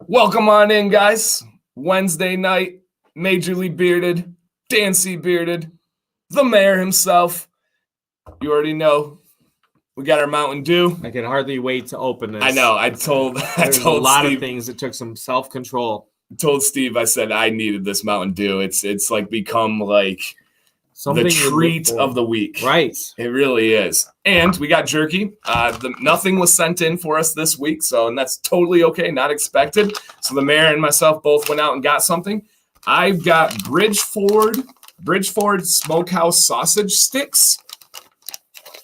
Welcome on in, guys. Wednesday night, Mayjorly bearded, DanCBearded, the mayor himself. You already know we got our Mountain Dew. I can hardly wait to open this. I know. I told a lot of things. It took some self-control. I told Steve, I said I needed this Mountain Dew. It's like become like something the treat of the week. Right. It really is. And we got jerky. Nothing was sent in for us this week, and that's totally okay, not expected. So the mayor and myself both went out and got something. I've got Bridgeford Smokehouse sausage sticks.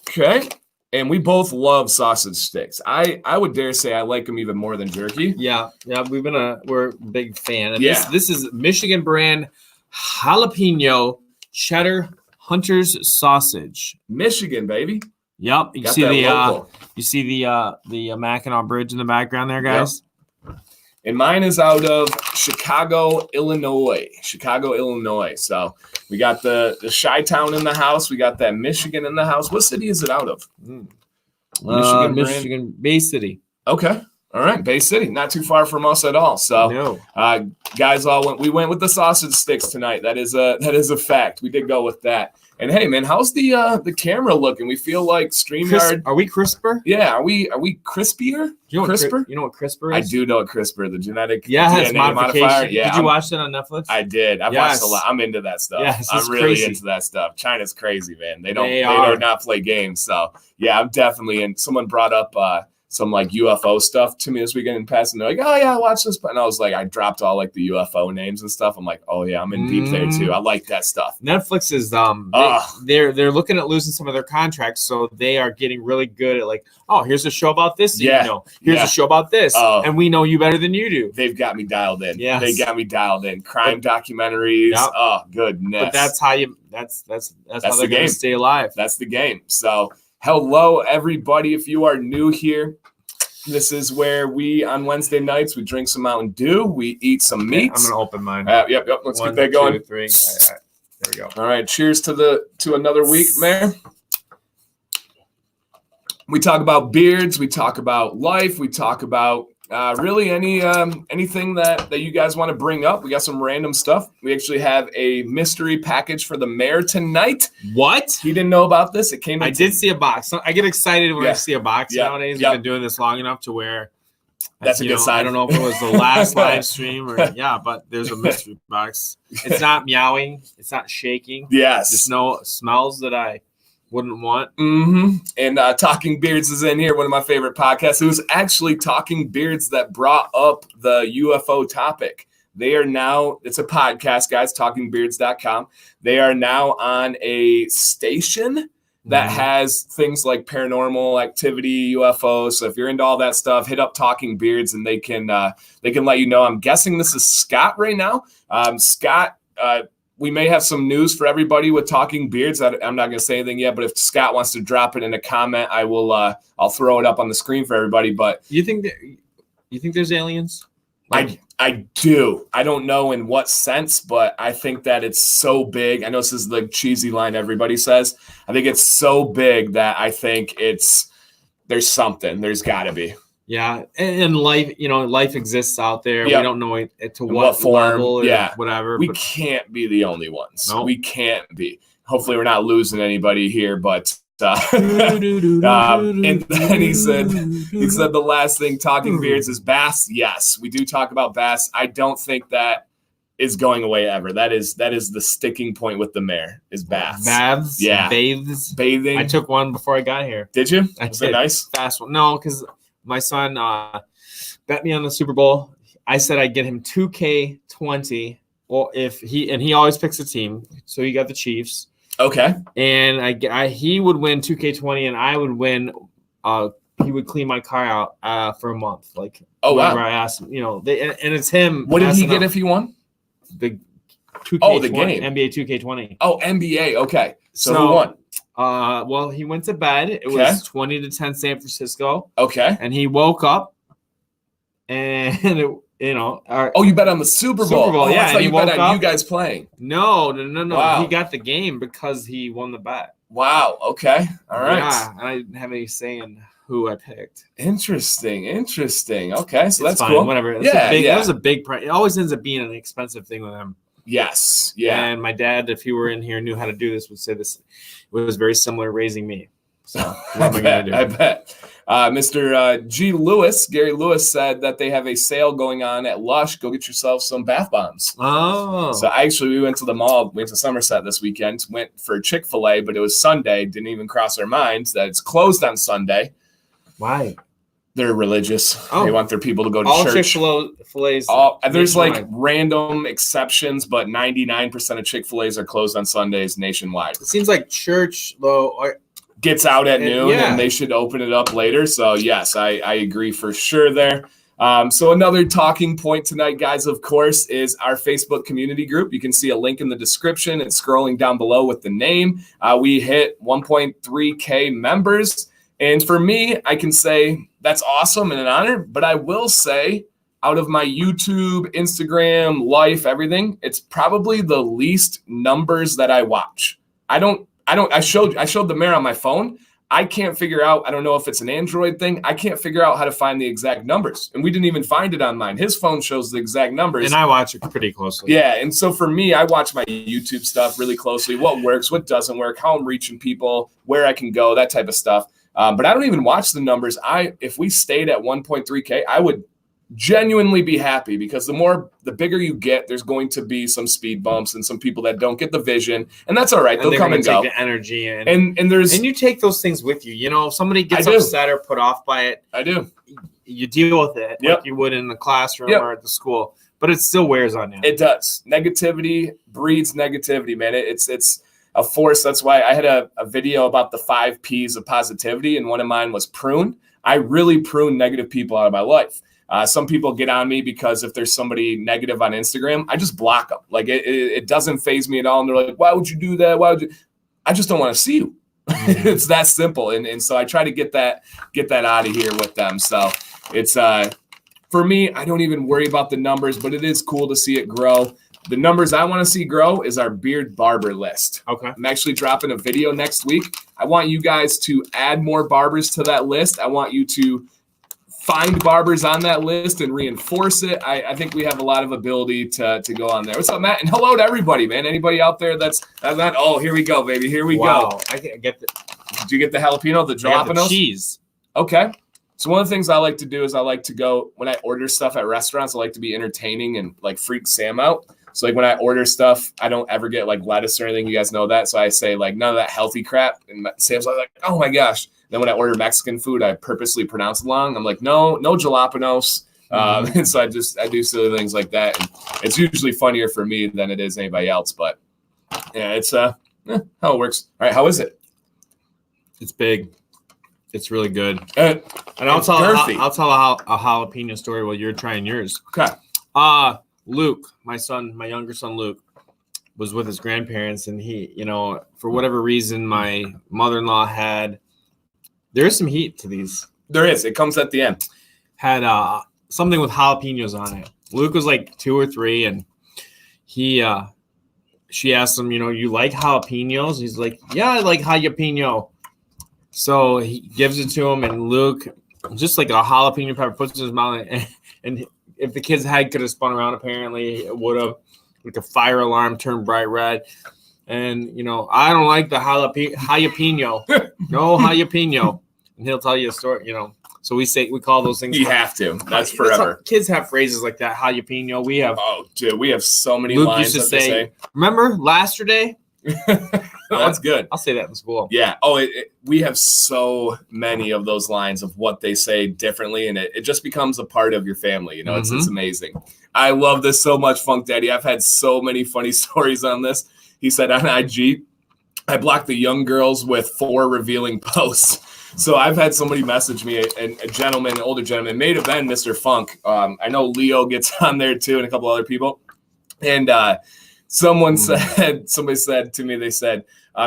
Okay. And we both love sausage sticks. I would dare say I like them even more than jerky. Yeah, we're a big fan. And this is Michigan brand jalapeno cheddar Hunter's sausage. Michigan, baby. Yep. You see the Mackinac Bridge in the background there, guys? Yep. And mine is out of Chicago, Illinois. So we got the Chi-Town in the house. We got that Michigan in the house. What city is it out of? Michigan, Bay City. Okay. All right, Bay City, not too far from us at all. So, guys, we went with the sausage sticks tonight. That is a fact. We did go with that. And hey, man, how's the camera looking? We feel like StreamYard. Are we crisper? Yeah, are we crispier? CRISPR? You know what CRISPR is? I do know what CRISPR, the genetic DNA modifier. Yeah, did you watch that on Netflix? I did. I've watched a lot. I'm into that stuff. Yes, I'm really into that stuff. China's crazy, man. They do not play games. So yeah, I'm definitely in. Someone brought up some like UFO stuff to me this weekend in passing. They're like, oh yeah, watch this. And I was like, I dropped all like the UFO names and stuff. I'm like, oh yeah, I'm in deep there too. I like that stuff. Netflix is they're looking at losing some of their contracts, so they are getting really good at like, oh, here's a show about this. Here's a show about this, and we know you better than you do. They've got me dialed in. Yeah, they got me dialed in. Crime documentaries. Yep. Oh goodness. But that's how how they're going to stay alive. That's the game. So. Hello, everybody. If you are new here, this is where we, on Wednesday nights, we drink some Mountain Dew. We eat some meats. I'm going to open mine. Yep. Let's get that going. 1, 2, 3. There we go. All right. Cheers to another week, Mayor. We talk about beards. We talk about life. We talk about really anything that you guys want to bring up. We got some random stuff. We actually have a mystery package for the mayor tonight. What? He didn't know about this. It came. I did see a box. I get excited when I see a box nowadays. We've been doing this long enough to where that's a good sign. I don't know if it was the last live stream or but there's a mystery box. It's not meowing. It's not shaking. Yes. There's no smells that I wouldn't want. Mm-hmm. And Talking Beards is in here, one of my favorite podcasts. It was actually Talking Beards that brought up the UFO topic. They are now, it's a podcast, guys, talkingbeards.com. They are now on a station that has things like paranormal activity, UFOs. So if you're into all that stuff, hit up Talking Beards and they can let you know. I'm guessing this is Scott right now. Scott, we may have some news for everybody with Talking Beards. I'm not going to say anything yet, but if Scott wants to drop it in a comment, I will. I'll throw it up on the screen for everybody. But you think there's aliens? I do. I don't know in what sense, but I think that it's so big. I know this is the cheesy line everybody says. I think it's so big that I think there's something. There's got to be. Yeah, and life, life exists out there. Yep. We don't know it to what form, level or whatever. We can't be the only ones. Nope. We can't be. Hopefully, we're not losing anybody here, but. And then he said the last thing, Talking Beards is bass. Yes, we do talk about bass. I don't think that is going away ever. That is the sticking point with the mayor is baths. Baths? Yeah. Bathing. I took one before I got here. Did you? Was it nice? Fast one. No, because my son bet me on the Super Bowl. I said I'd get him 2K20. Well, he always picks a team, so he got the Chiefs. Okay. And he would win 2K20, and I would win. He would clean my car out for a month. Like, whenever I asked him, and it's him. What did he get if he won? The 2K20, the game. NBA 2K20. Oh, NBA. Okay. So who won? Well, he went to bed. It was 20-10 San Francisco. Okay. And he woke up, and you bet on the Super Bowl. Super Bowl, I thought you bet on you guys playing. No. Wow. He got the game because he won the bet. Wow. Okay. All right. Yeah, and I didn't have any say in who I picked. Interesting. Okay, so that's fine, cool. Whatever. That was a big price. It always ends up being an expensive thing with them. Yes. Yeah. And my dad, if he were in here, knew how to do this, would say this was very similar raising me. So what am I going to do? I bet. Mr. Gary Lewis said that they have a sale going on at Lush. Go get yourself some bath bombs. Oh. So we went to the mall, went to Somerset this weekend, went for Chick-fil-A, but it was Sunday. Didn't even cross our minds that it's closed on Sunday. Why? They're religious. Oh. They want their people to go to all church. Chick-fil-A's. There's like random exceptions, but 99% of Chick-fil-A's are closed on Sundays nationwide. It seems like church, though, gets out at noon, yeah. and they should open it up later. So, yes, I agree for sure there. So another talking point tonight, guys, of course, is our Facebook community group. You can see a link in the description. It's scrolling down below with the name. We hit 1.3K members. And for me, I can say that's awesome and an honor. But I will say, out of my YouTube, Instagram, life, everything, it's probably the least numbers that I watch. I showed the mayor on my phone. I can't figure out, I don't know if it's an Android thing. I can't figure out how to find the exact numbers. And we didn't even find it on mine. His phone shows the exact numbers. And I watch it pretty closely. Yeah. And so for me, I watch my YouTube stuff really closely. What works, what doesn't work, how I'm reaching people, where I can go, that type of stuff. But I don't even watch the numbers. If we stayed at 1.3K, I would genuinely be happy, because the bigger you get, there's going to be some speed bumps and some people that don't get the vision, and that's all right. They'll come and go. The energy and you take those things with you. You know, if somebody gets upset or put off by it, I do. You deal with it like you would in the classroom or at the school, but it still wears on you. It does. Negativity breeds negativity, man. It's a force. That's why I had a video about the 5 P's of positivity, and one of mine was prune. I really prune negative people out of my life. Some people get on me because if there's somebody negative on Instagram, I just block them. Like it doesn't faze me at all. And they're like, why would you do that? Why would you? I just don't want to see you. It's that simple. And so I try to get that out of here with them. So it's for me, I don't even worry about the numbers, but it is cool to see it grow. The numbers I want to see grow is our beard barber list. Okay. I'm actually dropping a video next week. I want you guys to add more barbers to that list. I want you to find barbers on that list and reinforce it. I think we have a lot of ability to go on there. What's up, Matt? And hello to everybody, man. Anybody out there that's not? Oh, here we go, baby. Here we go. I get the. Did you get the jalapeno, the Jalapeno? Cheese. Okay. So one of the things I like to do is I like to go, when I order stuff at restaurants, I like to be entertaining and like freak Sam out. So like when I order stuff, I don't ever get like lettuce or anything. You guys know that. So I say like none of that healthy crap. And Sam's like, oh my gosh. Then when I order Mexican food, I purposely pronounce it long. I'm like, no jalapenos. And so I do silly things like that. And it's usually funnier for me than it is anybody else. But yeah, it's how it works. All right, how is it? It's big. It's really good. And I'll tell a jalapeno story while you're trying yours. Okay. Luke, my younger son Luke, was with his grandparents, and he, for whatever reason, my mother-in-law there is some heat to these. There is. It comes at the end. Had something with jalapenos on it. Luke was like 2 or 3, and she asked him, you like jalapenos? He's like, yeah, I like jalapeno. So he gives it to him, and Luke, just like a jalapeno pepper, puts it in his mouth, and if the kid's head could have spun around, apparently it would have. Like a fire alarm turned bright red. And, I don't like the jalapeno. No jalapeno. And he'll tell you a story, So we call those things. You have to. That's forever. Kids have phrases like that. Jalapeno. We have. Oh, dude, we have so many Luke lines used to say. Remember yesterday? That's good. I'll say that in school. Yeah. Oh, we have so many of those lines of what they say differently, and it just becomes a part of your family. It's amazing. I love this so much, Funk Daddy. I've had so many funny stories on this. He said on IG, I blocked the young girls with 4 revealing posts. So I've had somebody message me, an older gentleman, may have been Mr. Funk. I know Leo gets on there too, and a couple other people. And somebody said to me, they said,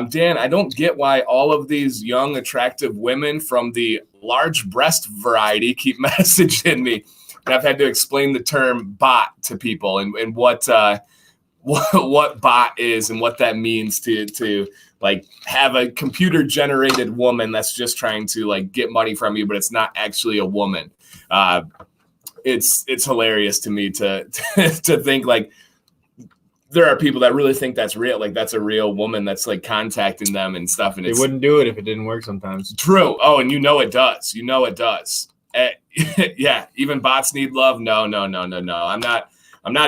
Dan, I don't get why all of these young, attractive women from the large breast variety keep messaging me. And I've had to explain the term bot to people and what what bot is and what that means to like have a computer generated woman that's just trying to like get money from you, but it's not actually a woman. It's hilarious to me to think like there are people that really think that's real. Like that's a real woman that's like contacting them and stuff. And they wouldn't do it if it didn't work sometimes. True. Oh, and it does. it does. Yeah. Even bots need love. No. I'm not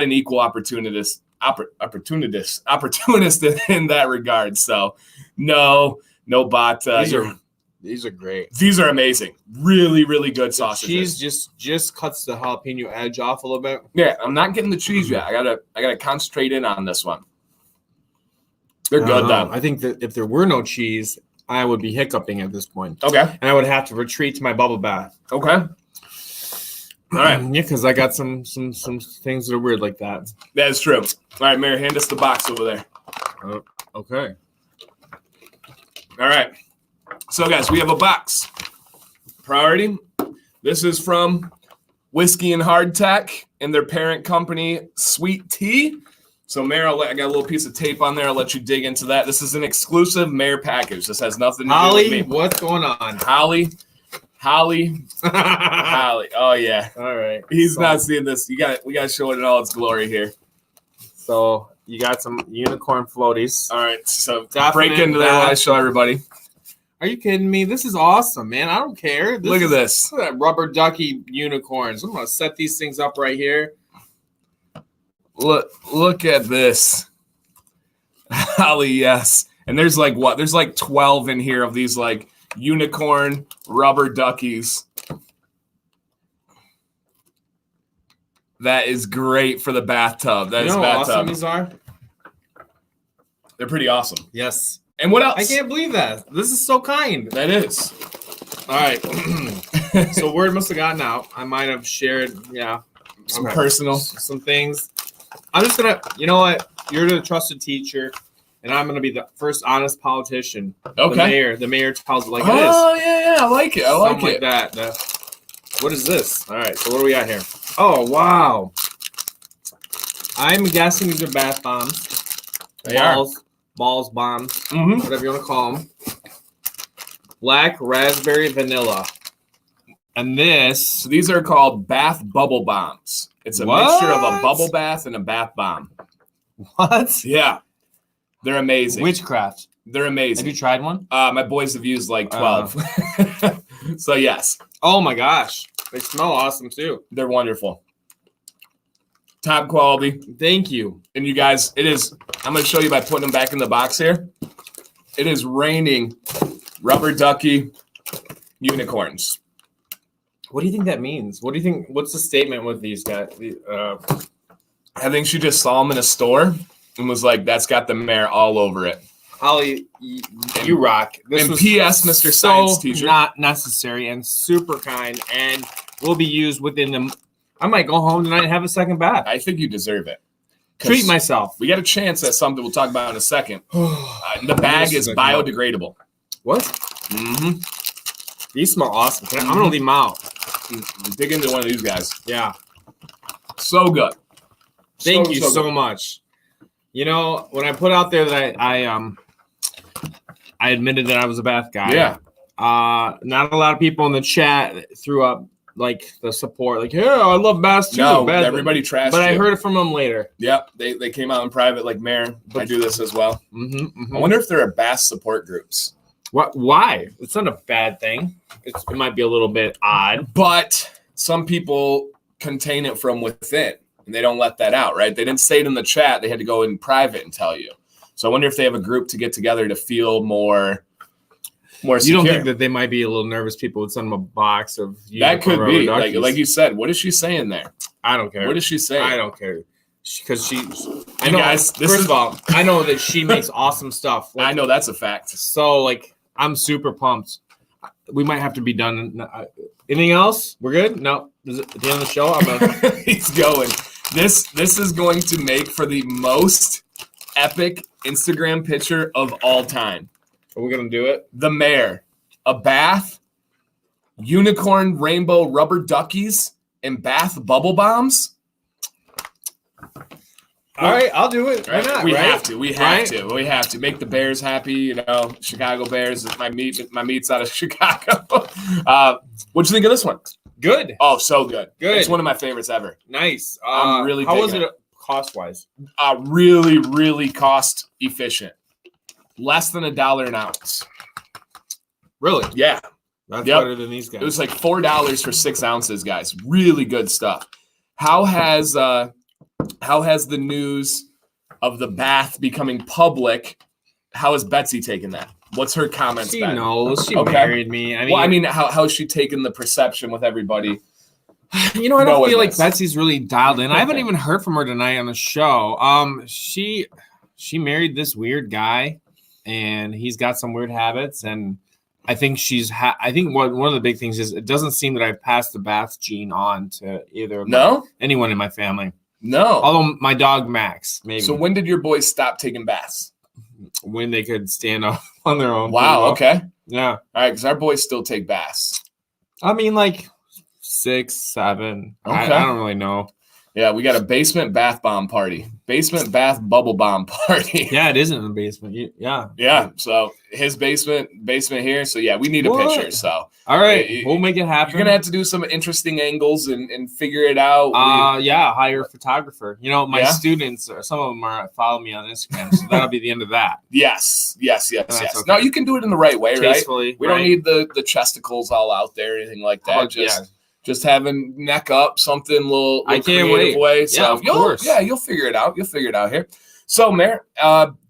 an equal opportunist in that regard. So no bot. These are great. These are amazing. Really, really good sausages. Cheese just cuts the jalapeno edge off a little bit. Yeah, I'm not getting the cheese yet. I gotta concentrate in on this one. They're good though. I think that if there were no cheese, I would be hiccuping at this point. Okay. And I would have to retreat to my bubble bath. Okay. All right. Yeah, because I got some things that are weird like that. That is true. All right, Mary, hand us the box over there. Okay. All right. So, guys, we have a box. Priority. This is from Whiskey and Hardtack and their parent company, Sweet Tea. So, Mayor, I got a little piece of tape on there. I'll let you dig into that. This is an exclusive Mayor package. This has nothing to do with me. What's going on? Holly. Oh, yeah. All right. He's not seeing this. We got to show it in all its glory here. So, you got some unicorn floaties. All right. So, break into that while I show everybody. Are you kidding me? This is awesome, man. I don't care. Look at this. Look at that rubber ducky unicorns. I'm going to set these things up right here. Look at this. Holly, yes. And there's like what? There's like 12 in here of these like unicorn rubber duckies. That is great for the bathtub. That is how bathtub. awesome these are? They're pretty awesome. Yes. And what else? I can't believe that. This is so kind. That is. All right. So word must have gotten out. I might have shared, some personal. Some things. I'm just going to, you know what? You're the trusted teacher, and I'm going to be the first honest politician. Okay. The mayor tells it like it is. Oh, yeah. I like it. I like Something it. Like that. What is this? All right. So what do we got here? Oh, wow. I'm guessing these are bath bombs. They are. Balls, bombs, whatever you want to call them. Black raspberry vanilla. And So these are called bath bubble bombs. It's a mixture of a bubble bath and a bath bomb. What? Yeah. They're amazing. Witchcraft. They're amazing. Have you tried one? My boys have used like 12. So, yes. Oh, my gosh. They smell awesome, too. They're wonderful. Top quality. Thank you. And you guys, it is, I'm going to show you by putting them back in the box here. It is raining rubber ducky unicorns. What do you think that means? What do you think? What's the statement with these guys? I think she just saw them in a store and was like, that's got the mayor all over it. Holly, you rock. This and was P.S. Mr. Science teacher. Not necessary and super kind and will be used within the. I might go home tonight and have a second bath. I think you deserve it. Treat myself. We got a chance at something we'll talk about in a second. The bag is biodegradable. What? Mm-hmm. These smell awesome. I'm going to leave them out. Dig into one of these guys. Yeah. So good. Thank you so much. You know, when I put out there that I admitted that I was a bath guy. Yeah. Not a lot of people in the chat threw up like the support, like, yeah, I love baths too. No, everybody trashed But you. I heard it from them later. Yep, they came out in private, like, Mayor, I do this as well. I wonder if there are bath support groups. What? Why? It's not a bad thing. It might be a little bit odd. But some people contain it from within, and they don't let that out, right? They didn't say it in the chat. They had to go in private and tell you. So I wonder if they have a group to get together to feel more secure. You don't think that they might be a little nervous? People would send them a box of that could be like you said. What is she saying there? I don't care. What is she saying? I don't care because I know. Guys, first of all, I know that she makes awesome stuff. Like, I know that's a fact. So like, I'm super pumped. We might have to be done. Anything else? We're good. No, is it at the end of the show? He's going. This is going to make for the most epic Instagram picture of all time. Are we gonna do it? The mayor, a bath, unicorn rainbow rubber duckies, and bath bubble bombs. All right, I'll do it. Why not? We right? have to. We have to. We have to make the Bears happy. You know, Chicago Bears. My meat's out of Chicago. What'd you think of this one? Good. Oh, so good. Good. It's one of my favorites ever. Nice. I'm really. How was it cost-wise? Really, really cost efficient. Less than $1 an ounce. Really? Yeah. That's better than these guys. It was like $4 for 6 ounces, guys. Really good stuff. How has the news of the bath becoming public? How has Betsy taken that? What's her comments? She knows. She married me. How's she taken the perception with everybody? You know, I don't feel like Betsy's really dialed in. I haven't even heard from her tonight on the show. She married this weird guy, and he's got some weird habits, and I think I think one of the big things is it doesn't seem that I've passed the bath gene on to either of anyone in my family. No. Although my dog Max, maybe. So when did your boys stop taking baths? When they could stand up on their own. Wow. Okay. Yeah. All right, because our boys still take baths. I mean, like 6, 7. Okay. I don't really know. Yeah, we got a basement bath bomb party. Basement bath bubble bomb party. Yeah, it isn't in the basement. Yeah. Yeah. So his basement here. So yeah, we need a picture. So all right, we'll make it happen. You're gonna have to do some interesting angles and figure it out. Hire a photographer. You know, my students, some of them follow me on Instagram, so that'll be the end of that. Yes. Okay. No, you can do it in the right way, tastefully, right? We don't need the chesticles all out there or anything like that. Just having neck up, something little I can't wait. Way. So yeah, of course. Yeah, you'll figure it out. You'll figure it out here. So, Mayor,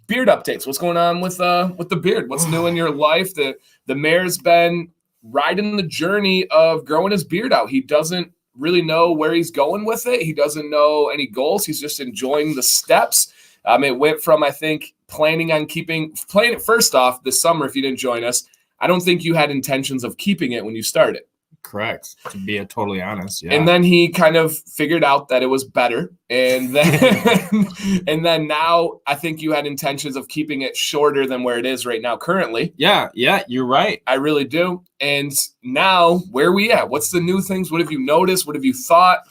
beard updates. What's going on with the beard? What's new in your life? The mayor's been riding the journey of growing his beard out. He doesn't really know where he's going with it. He doesn't know any goals. He's just enjoying the steps. It went from, I think, planning it first off this summer. If you didn't join us, I don't think you had intentions of keeping it when you started. Correct. To be totally honest, yeah. And then he kind of figured out that it was better, and then and then now I think you had intentions of keeping it shorter than where it is right now currently. Yeah, you're right. I really do. And now where are we at? What's the new things? What have you noticed? What have you thought?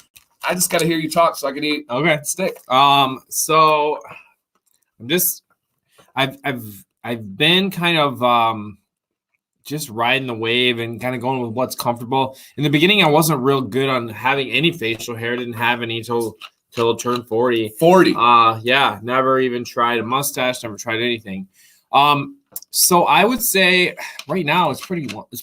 I just got to hear you talk so I can eat. Okay, stick. So I'm just I've been kind of just riding the wave and kind of going with what's comfortable. In the beginning, I wasn't real good on having any facial hair. Didn't have any till it turned 40. 40. Yeah, never even tried a mustache. Never tried anything. So I would say right now it's pretty long. It's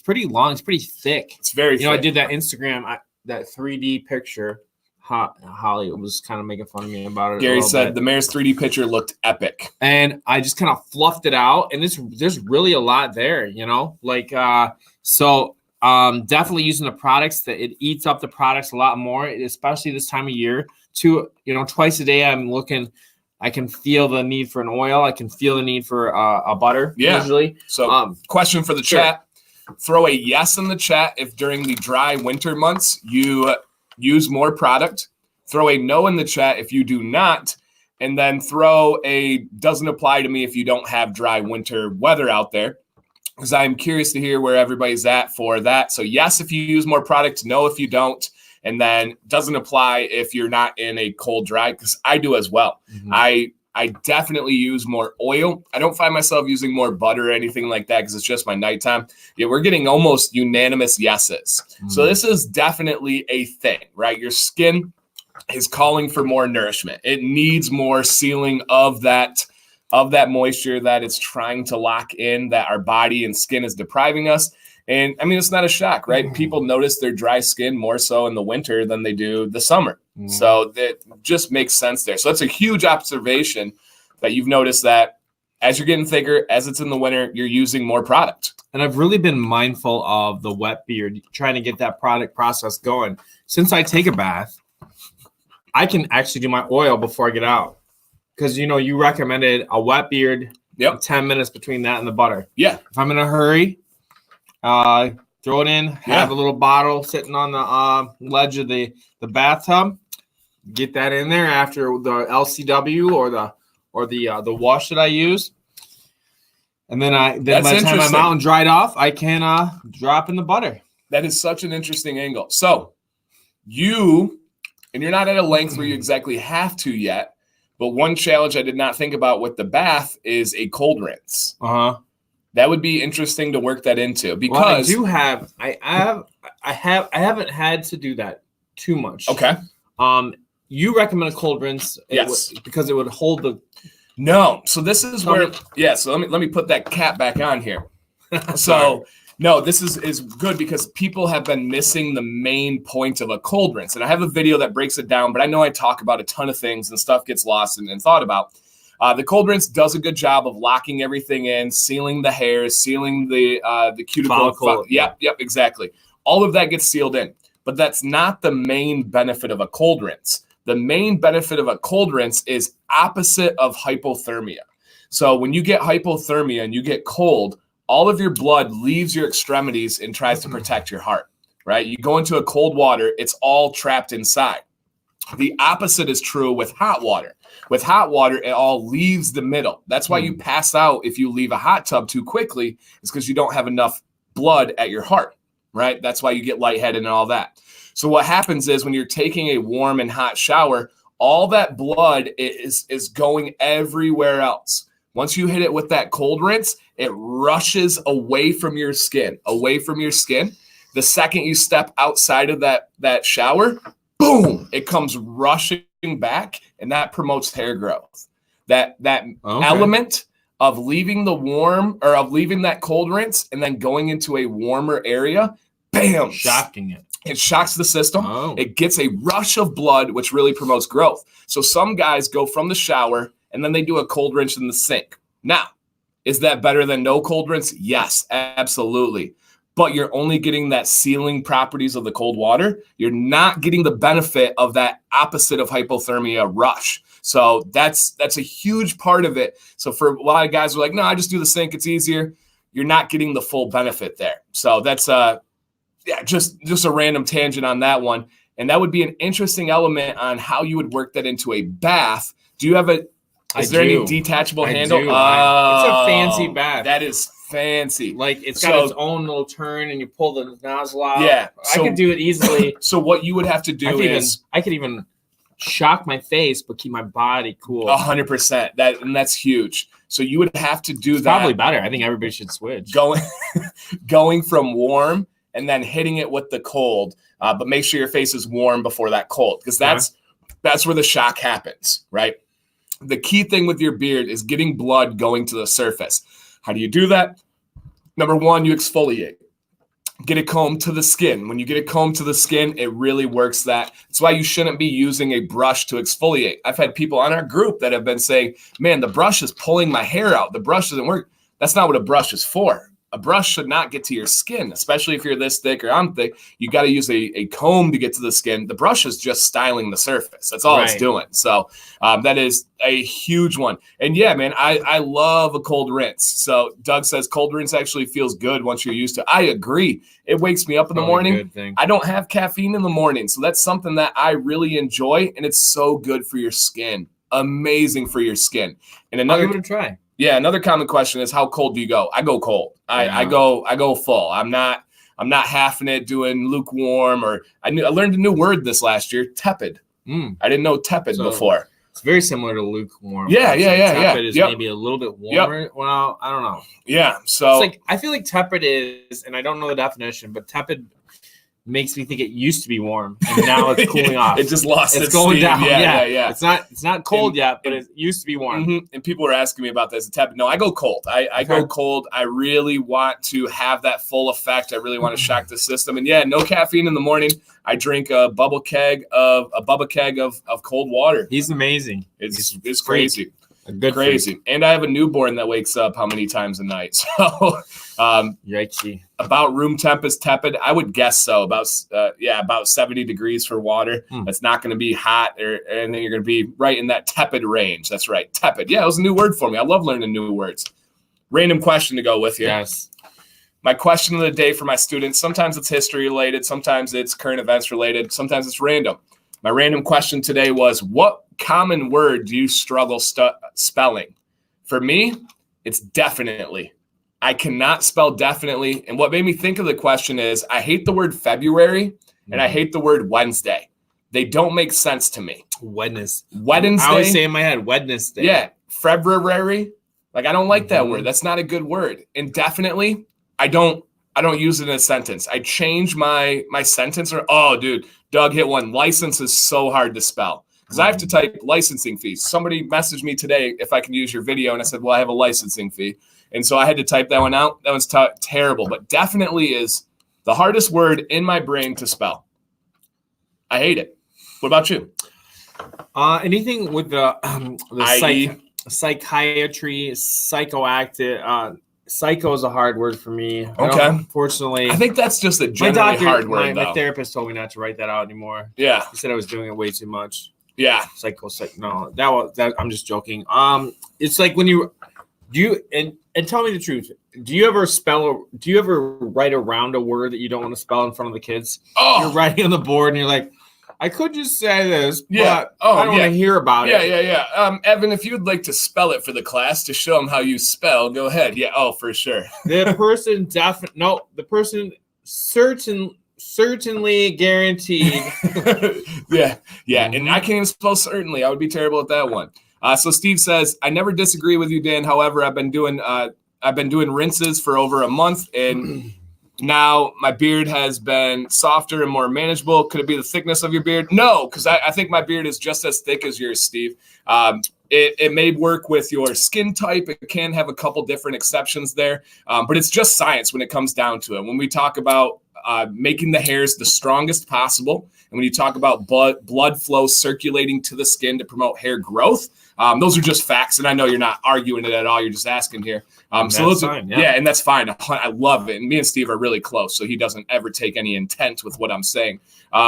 pretty thick. It's very. thick. I did that Instagram that 3D picture. Holly was kind of making fun of me about it. Gary said the mayor's 3D picture looked epic, and I just kind of fluffed it out. And there's really a lot there, definitely using the products that it eats up the products a lot more, especially this time of year. Twice a day I'm looking. I can feel the need for an oil. I can feel the need for a butter. Yeah. Usually. So, question for the chat: throw a yes in the chat if during the dry winter months you use more product. Throw a no in the chat if you do not, and then throw a doesn't apply to me if you don't have dry winter weather out there, because I'm curious to hear where everybody's at for that. So yes if you use more product, no if you don't, and then doesn't apply if you're not in a cold dry, because I do as well. Mm-hmm. I definitely use more oil. I don't find myself using more butter or anything like that because it's just my nighttime. Yeah, we're getting almost unanimous yeses. Mm. So this is definitely a thing, right? Your skin is calling for more nourishment. It needs more sealing of that moisture that it's trying to lock in, that our body and skin is depriving us. And I mean, it's not a shock, right? Mm. People notice their dry skin more so in the winter than they do the summer. Mm. So that just makes sense there. So that's a huge observation that you've noticed, that as you're getting thicker, as it's in the winter, you're using more product. And I've really been mindful of the wet beard, trying to get that product process going. Since I take a bath, I can actually do my oil before I get out. Because, you recommended a wet beard, 10 minutes between that and the butter. Yeah. If I'm in a hurry, throw it in, have a little bottle sitting on the ledge of the bathtub. Get that in there after the LCW or the wash that I use. And then by the time I'm out and dried off, I can drop in the butter. That is such an interesting angle. So you're not at a length where you exactly have to yet, But one challenge I did not think about with the bath is a cold rinse. That would be interesting to work that into, because I haven't had to do that too much. Okay. You recommend a cold rinse? Yes. Because it would hold the. No. So this is where. Yeah. So let me put that cap back on here. So. No, this is good because people have been missing the main point of a cold rinse. And I have a video that breaks it down, but I know I talk about a ton of things and stuff gets lost and thought about. The cold rinse does a good job of locking everything in, sealing the hairs, sealing the cuticle. Yep, exactly. All of that gets sealed in. But that's not the main benefit of a cold rinse. The main benefit of a cold rinse is opposite of hypothermia. So when you get hypothermia and you get cold, all of your blood leaves your extremities and tries to protect your heart, right? You go into a cold water, it's all trapped inside. The opposite is true with hot water. With hot water, it all leaves the middle. That's why you pass out if you leave a hot tub too quickly, is because you don't have enough blood at your heart, right? That's why you get lightheaded and all that. So what happens is when you're taking a warm and hot shower, all that blood is going everywhere else. Once you hit it with that cold rinse, it rushes away from your skin, The second you step outside of that shower, boom, it comes rushing back, and that promotes hair growth. That element of leaving leaving that cold rinse and then going into a warmer area, bam, shocking it. It shocks the system. It gets a rush of blood, which really promotes growth. So some guys go from the shower and then they do a cold rinse in the sink. Now, is that better than no cold rinse? Yes, absolutely. But you're only getting that sealing properties of the cold water. You're not getting the benefit of that opposite of hypothermia rush. So that's a huge part of it. So for a lot of guys who are like, no, I just do the sink, it's easier. You're not getting the full benefit there. So that's just a random tangent on that one. And that would be an interesting element on how you would work that into a bath. Do you have Is there any detachable handle? It's a fancy bath. That is fancy. Like it's got its own little turn, and you pull the nozzle out. Yeah, I could do it easily. So what you would have to do I could even shock my face, but keep my body cool. 100%. That's huge. So you would have to do that. Probably better. I think everybody should switch. Going from warm and then hitting it with the cold, but make sure your face is warm before that cold, because that's where the shock happens, right? The key thing with your beard is getting blood going to the surface. How do you do that? Number one, you exfoliate. Get a comb to the skin. When you get a comb to the skin, it really works that. That's why you shouldn't be using a brush to exfoliate. I've had people on our group that have been saying, man, the brush is pulling my hair out. The brush doesn't work. That's not what a brush is for. A brush should not get to your skin, especially if you're this thick or I'm thick. You got to use a comb to get to the skin. The brush is just styling the surface. That's all it's doing. So that is a huge one. And yeah, man, I love a cold rinse. So Doug says cold rinse actually feels good once you're used to it. I agree. It wakes me up in the morning. I don't have caffeine in the morning. So that's something that I really enjoy. And it's so good for your skin. Amazing for your skin. And I'll give it a try. Yeah, another common question is how cold do you go? I go cold. I go full. I'm not halving it, doing lukewarm, or I learned a new word this last year, tepid. I didn't know tepid before. It's very similar to lukewarm. Yeah. Tepid is maybe a little bit warmer. Well, I don't know. Yeah, so it's like I feel like tepid is, and I don't know the definition, but tepid makes me think it used to be warm and now it's cooling off. It just lost its going steam. down. Yeah. It's not cold yet, but it used to be warm. And people were asking me about this. No, I go cold. I go cold. I really want to have that full effect. I really want to shock the system. And yeah, no caffeine in the morning. I drink a bubba keg of cold water. He's amazing. It's crazy. Crazy. And I have a newborn that wakes up how many times a night? So yikesy. About room temp is tepid. I would guess so. About 70 degrees for water. That's not going to be hot and then you're going to be right in that tepid range. That's right. Tepid. Yeah, it was a new word for me. I love learning new words. Random question to go with here. Yes. My question of the day for my students, sometimes it's history related, sometimes it's current events related, sometimes it's random. My random question today was, what common word do you struggle spelling? For me, it's definitely. I cannot spell definitely. And what made me think of the question is I hate the word February and I hate the word Wednesday. They don't make sense to me. Wednesday. Wednesday. I always say in my head, Wednesday. Yeah. February. Like, I don't like that word. That's not a good word. And definitely, I don't use it in a sentence. I change my sentence or, oh, dude, Doug hit one. License is so hard to spell because I have to type licensing fees. Somebody messaged me today if I can use your video, and I said, well, I have a licensing fee. And so I had to type that one out. That was terrible, but definitely is the hardest word in my brain to spell. I hate it. What about you? Anything with the psychiatry, psychoactive. Psycho is a hard word for me. Okay. Unfortunately, I think that's just a generally hard word. My therapist told me not to write that out anymore. Yeah. He said I was doing it way too much. Yeah. No, that I'm just joking. It's like when you and tell me the truth. Do you ever write around a word that you don't want to spell in front of the kids? Oh. You're writing on the board and you're like, I could just say this, but I don't want to hear about it. Yeah. Evan, if you'd like to spell it for the class to show them how you spell, go ahead. Yeah. Oh, for sure. The person certainly guaranteed. Yeah. And I can't even spell certainly. I would be terrible at that one. So Steve says, I never disagree with you, Dan. However, I've been doing rinses for over a month, and now my beard has been softer and more manageable. Could it be the thickness of your beard? No, because I think my beard is just as thick as yours, Steve. It may work with your skin type. It can have a couple different exceptions there, but it's just science when it comes down to it. When we talk about making the hairs the strongest possible, and when you talk about blood flow circulating to the skin to promote hair growth, those are just facts. And I know you're not arguing it at all. You're just asking here. So those fine, and that's fine. I love it. And me and Steve are really close, so he doesn't ever take any intent with what I'm saying.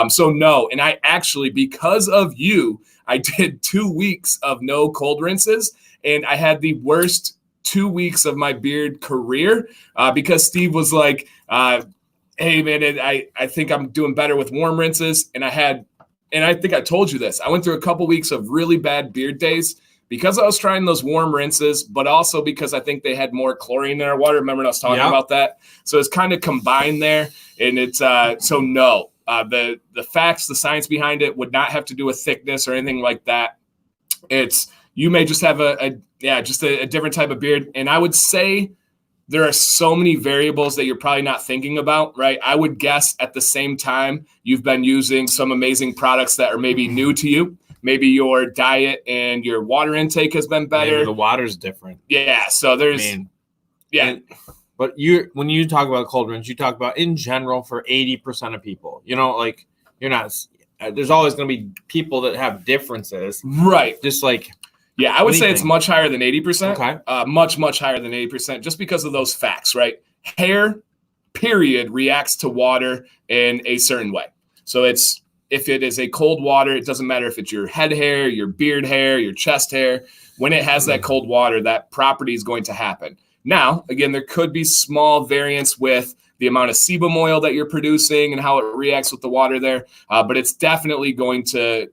So no, and I actually, because of you, I did 2 weeks of no cold rinses, and I had the worst 2 weeks of my beard career because Steve was like, hey, man, I think I'm doing better with warm rinses. And I think I told you this. I went through a couple weeks of really bad beard days because I was trying those warm rinses, but also because I think they had more chlorine in our water. Remember when I was talking about that? So it's kind of combined there. And it's so no. The facts, the science behind it would not have to do with thickness or anything like that. You may just have a different type of beard. And I would say there are so many variables that you're probably not thinking about, right? I would guess at the same time you've been using some amazing products that are maybe new to you. Maybe your diet and your water intake has been better. Maybe the water's different. Yeah. So but when you talk about cold rinse, you talk about in general for 80% of people. Like you're not. There's always going to be people that have differences, right? Just like. Yeah, I would say it's much higher than 80%. Okay. Much higher than 80%, just because of those facts, right? Hair, period, reacts to water in a certain way. So if it is a cold water, it doesn't matter if it's your head hair, your beard hair, your chest hair. When it has that cold water, that property is going to happen. Now, again, there could be small variance with the amount of sebum oil that you're producing and how it reacts with the water there, but it's definitely going to.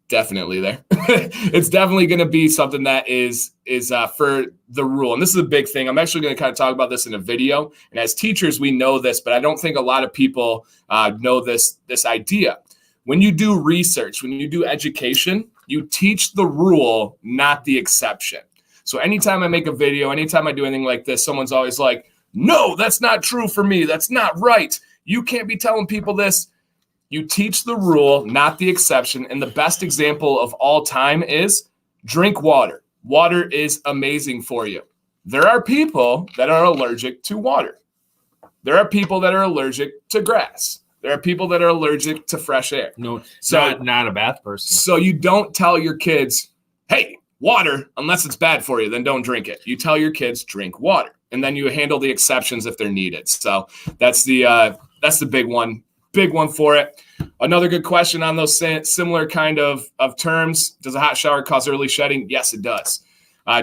Definitely there. It's definitely going to be something that is for the rule. And this is a big thing. I'm actually going to kind of talk about this in a video. And as teachers, we know this, but I don't think a lot of people know this idea. When you do research, when you do education, you teach the rule, not the exception. So anytime I make a video, anytime I do anything like this, someone's always like, no, that's not true for me. That's not right. You can't be telling people this. You teach the rule, not the exception. And the best example of all time is drink water. Water is amazing for you. There are people that are allergic to water. There are people that are allergic to grass. There are people that are allergic to fresh air. No, so not a bath person. So you don't tell your kids, hey, water, unless it's bad for you, then don't drink it. You tell your kids, drink water. And then you handle the exceptions if they're needed. So that's the big one. Big one for it. Another good question on those similar kind of terms. Does a hot shower cause early shedding? Yes, it does.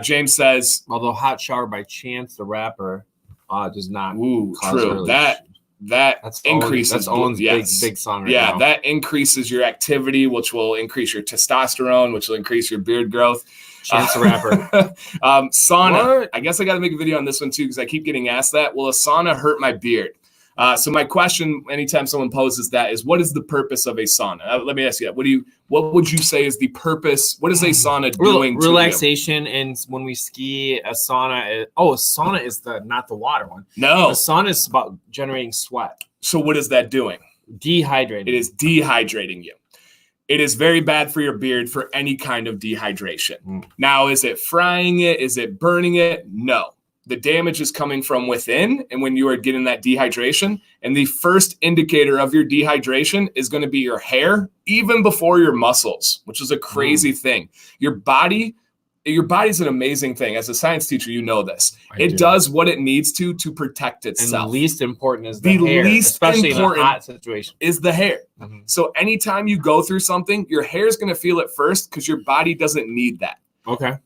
James says, although hot shower by Chance the Rapper does not. Ooh, true. That increases. That's Owen's big song right now. That increases your activity, which will increase your testosterone, which will increase your beard growth. Chance the Rapper. Sauna. What? I guess I got to make a video on this one too because I keep getting asked that. Will a sauna hurt my beard? So my question, anytime someone poses that, is what is the purpose of a sauna? Let me ask you that. What would you say is the purpose? What is a sauna doing? Relaxation, and when we ski, a sauna. A sauna is not the water one. No, a sauna is about generating sweat. So what is that doing? Dehydrating. It is dehydrating you. It is very bad for your beard for any kind of dehydration. Now, is it frying it? Is it burning it? No. The damage is coming from within, and when you are getting that dehydration, and the first indicator of your dehydration is going to be your hair, even before your muscles, which is a crazy thing. Your body's an amazing thing. As a science teacher, you know this. It does what it needs to protect itself. And the least important is the hair, especially in a hot situation. Is the hair. So anytime you go through something, your hair is going to feel it first because your body doesn't need that. Okay.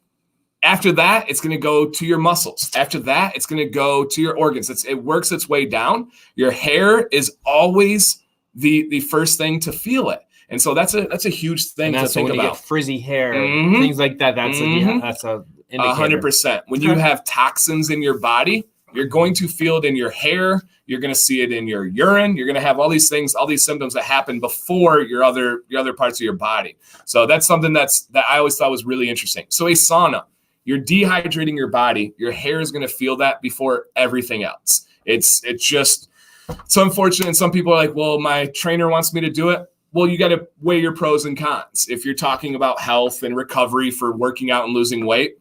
After that, it's going to go to your muscles. After that, it's going to go to your organs. It works its way down. Your hair is always the first thing to feel it. And so that's a huge thing to think about. You get frizzy hair, things like that. That's a indicator. 100%. When you have toxins in your body, you're going to feel it in your hair. You're going to see it in your urine. You're going to have all these things, all these symptoms that happen before your other parts of your body. So that's something that I always thought was really interesting. So a sauna, you're dehydrating your body. Your hair is going to feel that before everything else. It's unfortunate. And some people are like, well, my trainer wants me to do it. Well, you got to weigh your pros and cons. If you're talking about health and recovery for working out and losing weight,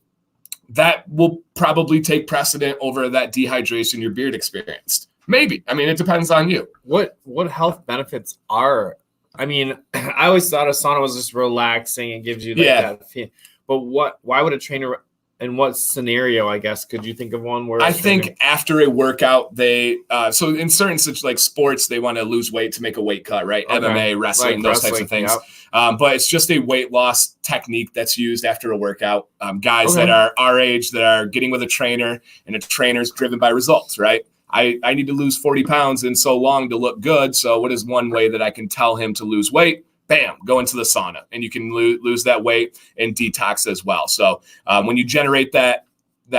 that will probably take precedent over that dehydration your beard experienced. Maybe. I mean, it depends on you. What health benefits are? I mean, I always thought a sauna was just relaxing and gives you that feeling. But why would a trainer, in what scenario, I guess, could you think of one where? I think after a workout, so in certain such like sports, they want to lose weight to make a weight cut, right? Okay. MMA, wrestling, those types of things. Yep. But it's just a weight loss technique that's used after a workout. Guys that are our age that are getting with a trainer, and a trainer's driven by results, right? I need to lose 40 pounds in so long to look good. So what is one way that I can tell him to lose weight? Bam, go into the sauna, and you can lose that weight and detox as well. So when you generate that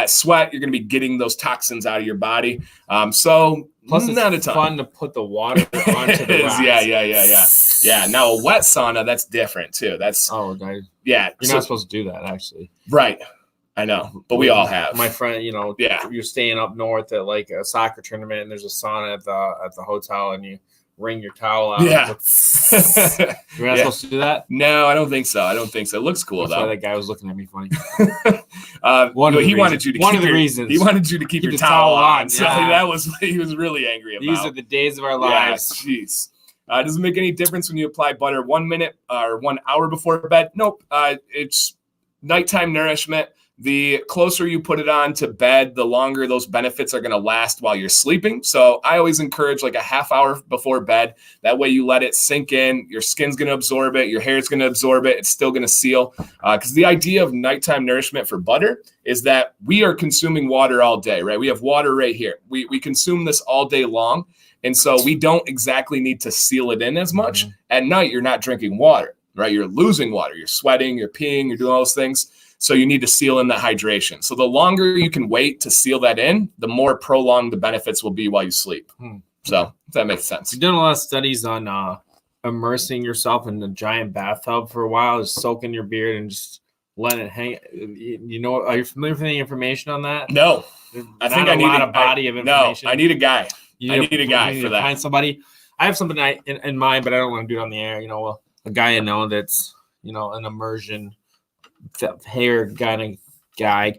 sweat, you're going to be getting those toxins out of your body. So plus, it's fun to put the water onto the rocks. Yeah. Now a wet sauna, that's different too. You're not supposed to do that actually. Right. I know, but we all have. My friend, you're staying up north at like a soccer tournament, and there's a sauna at the hotel, and you wring your towel out. Yeah. You're not supposed to do that? No, I don't think so. It looks cool, That's why that guy was looking at me funny. He wanted you to keep your towel on. So he was really angry about. These are the days of our lives. Jeez. Does it make any difference when you apply butter 1 minute or 1 hour before bed? Nope. It's nighttime nourishment. The closer you put it on to bed, the longer those benefits are going to last while you're sleeping. So I always encourage like a half hour before bed. That way you let it sink in. Your skin's going to absorb it. Your hair's going to absorb it. It's still going to seal. Because the idea of nighttime nourishment for butter is that we are consuming water all day, right? We have water right here. We consume this all day long. And so we don't exactly need to seal it in as much. At night, you're not drinking water, right? You're losing water. You're sweating, you're peeing, you're doing all those things. So you need to seal in that hydration. So the longer you can wait to seal that in, the more prolonged the benefits will be while you sleep. So if that makes sense. You've done a lot of studies on immersing yourself in a giant bathtub for a while, just soaking your beard and just letting it hang. Are you familiar with any information on that? No. I think I need a body of information. No, I need a guy. I need a guy for that. Find somebody. I have something in mind, but I don't want to do it on the air. A guy I know that's, an immersion hair kind of guy.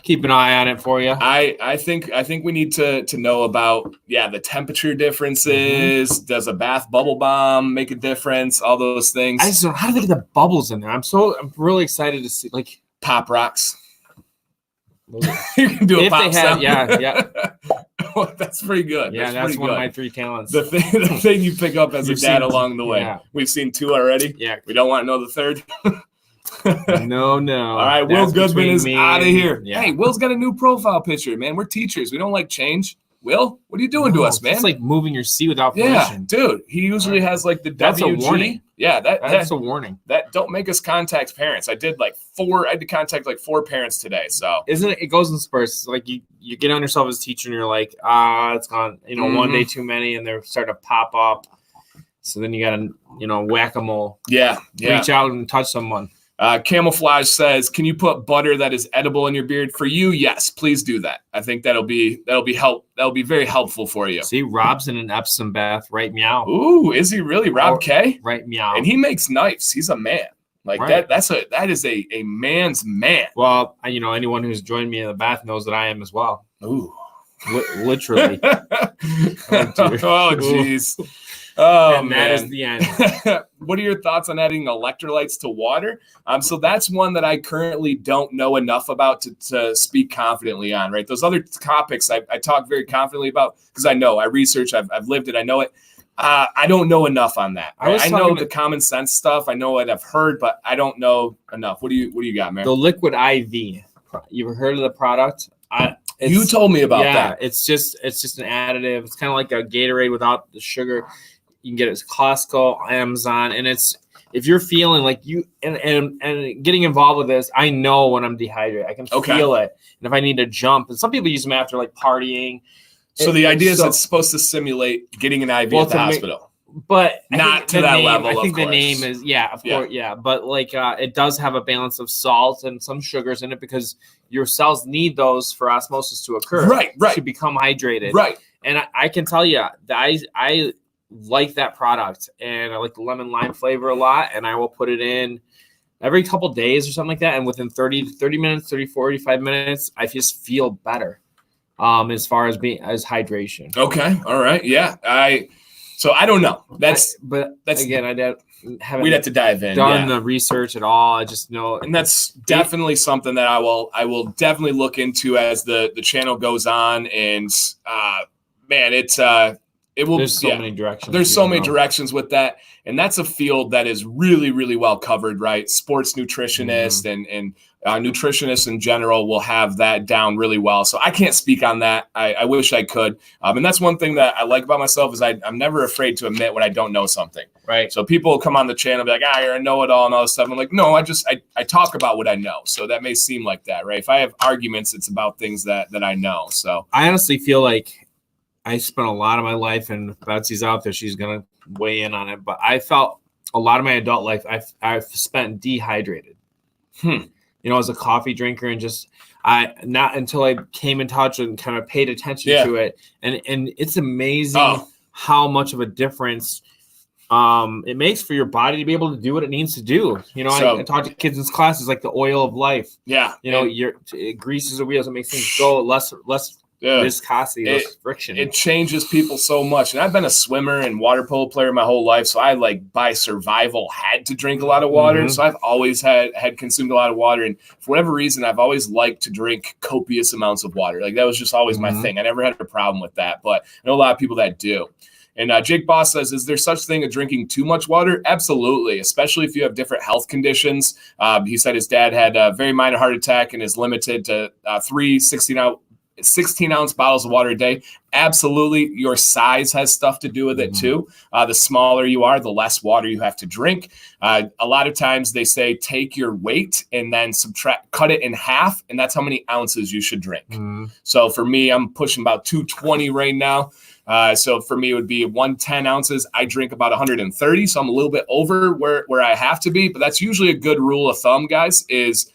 Keep an eye on it for you. I think we need to know about the temperature differences. Does a bath bubble bomb make a difference? All those things. I just don't know how to get the bubbles in there. I'm really excited to see like pop rocks. You can do a pop sound. Well, that's pretty good. Yeah, that's one of my 3 talents. The thing you pick up as a dad along the way. Yeah. We've seen 2 already. Yeah. We don't want to know the 3rd. No. All right, Will Goodman is out of here. Yeah. Hey, Will's got a new profile picture, man. We're teachers. We don't like change. Will, what are you doing to us, man? It's like moving your seat without permission. Yeah, dude. He usually has like the That's WG. a warning. Yeah, that's a warning. That don't make us contact parents. I had to contact like 4 parents today. So isn't it? It goes in spurts. Like you get on yourself as a teacher, and you're like, it's gone. One day too many, and they're starting to pop up. So then you gotta, whack-a-mole. Yeah. Reach out and touch someone. Camouflage says, "Can you put butter that is edible in your beard?" For you, yes, please do that. I think that'll be very helpful for you. See, Rob's in an Epsom bath, right? Meow. Ooh, is he really? Rob K? Right, meow. And he makes knives. He's a man. Like right. That is a man's man. Well, anyone who's joined me in the bath knows that I am as well. Ooh, literally. Oh, jeez. Oh, and man. That is the end. What are your thoughts on adding electrolytes to water? So that's one that I currently don't know enough about to speak confidently on, right? Those other topics I talk very confidently about because I know, I research, I've lived it, I know it. I don't know enough on that. Right? I know the common sense stuff. I know what I've heard, but I don't know enough. What do you got, man? The liquid IV. You ever heard of the product? You told me about that. It's just an additive. It's kind of like a Gatorade without the sugar. You can get it at Costco, Amazon, and if you're feeling like you and getting involved with this, I know when I'm dehydrated. I can feel it. And if I need to jump, and some people use them after like partying. So the idea is it's supposed to simulate getting an IV at the hospital. But not to that level, I think the name is, of course, yeah. But like it does have a balance of salt and some sugars in it because your cells need those for osmosis to occur. Right. To become hydrated. Right. And I can tell you that I like that product, and I like the lemon lime flavor a lot, and I will put it in every couple days or something like that, and within 30 minutes, 45 minutes, I just feel better as far as hydration. Okay. All right. Yeah. So I don't know. That's again, we'd have to dive in. Done the research at all. I just know, and that's definitely something that I will definitely look into as the channel goes on. And man, it will. There's so many directions. There's so many directions with that, and that's a field that is really, really well covered, right? Sports nutritionists and nutritionists in general will have that down really well. So I can't speak on that. I wish I could. And that's one thing that I like about myself is I'm never afraid to admit when I don't know something. Right. So people will come on the channel and be like, you're a know-it-all and all this stuff. I'm like, no, I talk about what I know. So that may seem like that, right? If I have arguments, it's about things that I know. So I honestly feel like I spent a lot of my life, and if Betsy's out there, she's going to weigh in on it. But I felt a lot of my adult life I've spent dehydrated. As a coffee drinker, and just not until I came in touch and kind of paid attention to it. And it's amazing how much of a difference it makes for your body to be able to do what it needs to do. I talk to kids in classes like the oil of life. Yeah. It greases the wheels. It makes things go less viscosity, less friction. It changes people so much. And I've been a swimmer and water polo player my whole life. So I by survival had to drink a lot of water. Mm-hmm. So I've always had consumed a lot of water. And for whatever reason, I've always liked to drink copious amounts of water. Like that was just always my thing. I never had a problem with that, but I know a lot of people that do. And Jake Boss says, is there such thing as drinking too much water? Absolutely, especially if you have different health conditions. He said his dad had a very minor heart attack and is limited to 3 16-ounce bottles of water a day. Absolutely. Your size has stuff to do with it too. The smaller you are, the less water you have to drink. A lot of times they say take your weight and then cut it in half, and that's how many ounces you should drink. So for me, I'm pushing about 220 right now. So for me, it would be 110 ounces. I drink about 130, so I'm a little bit over where I have to be. But that's usually a good rule of thumb, guys, is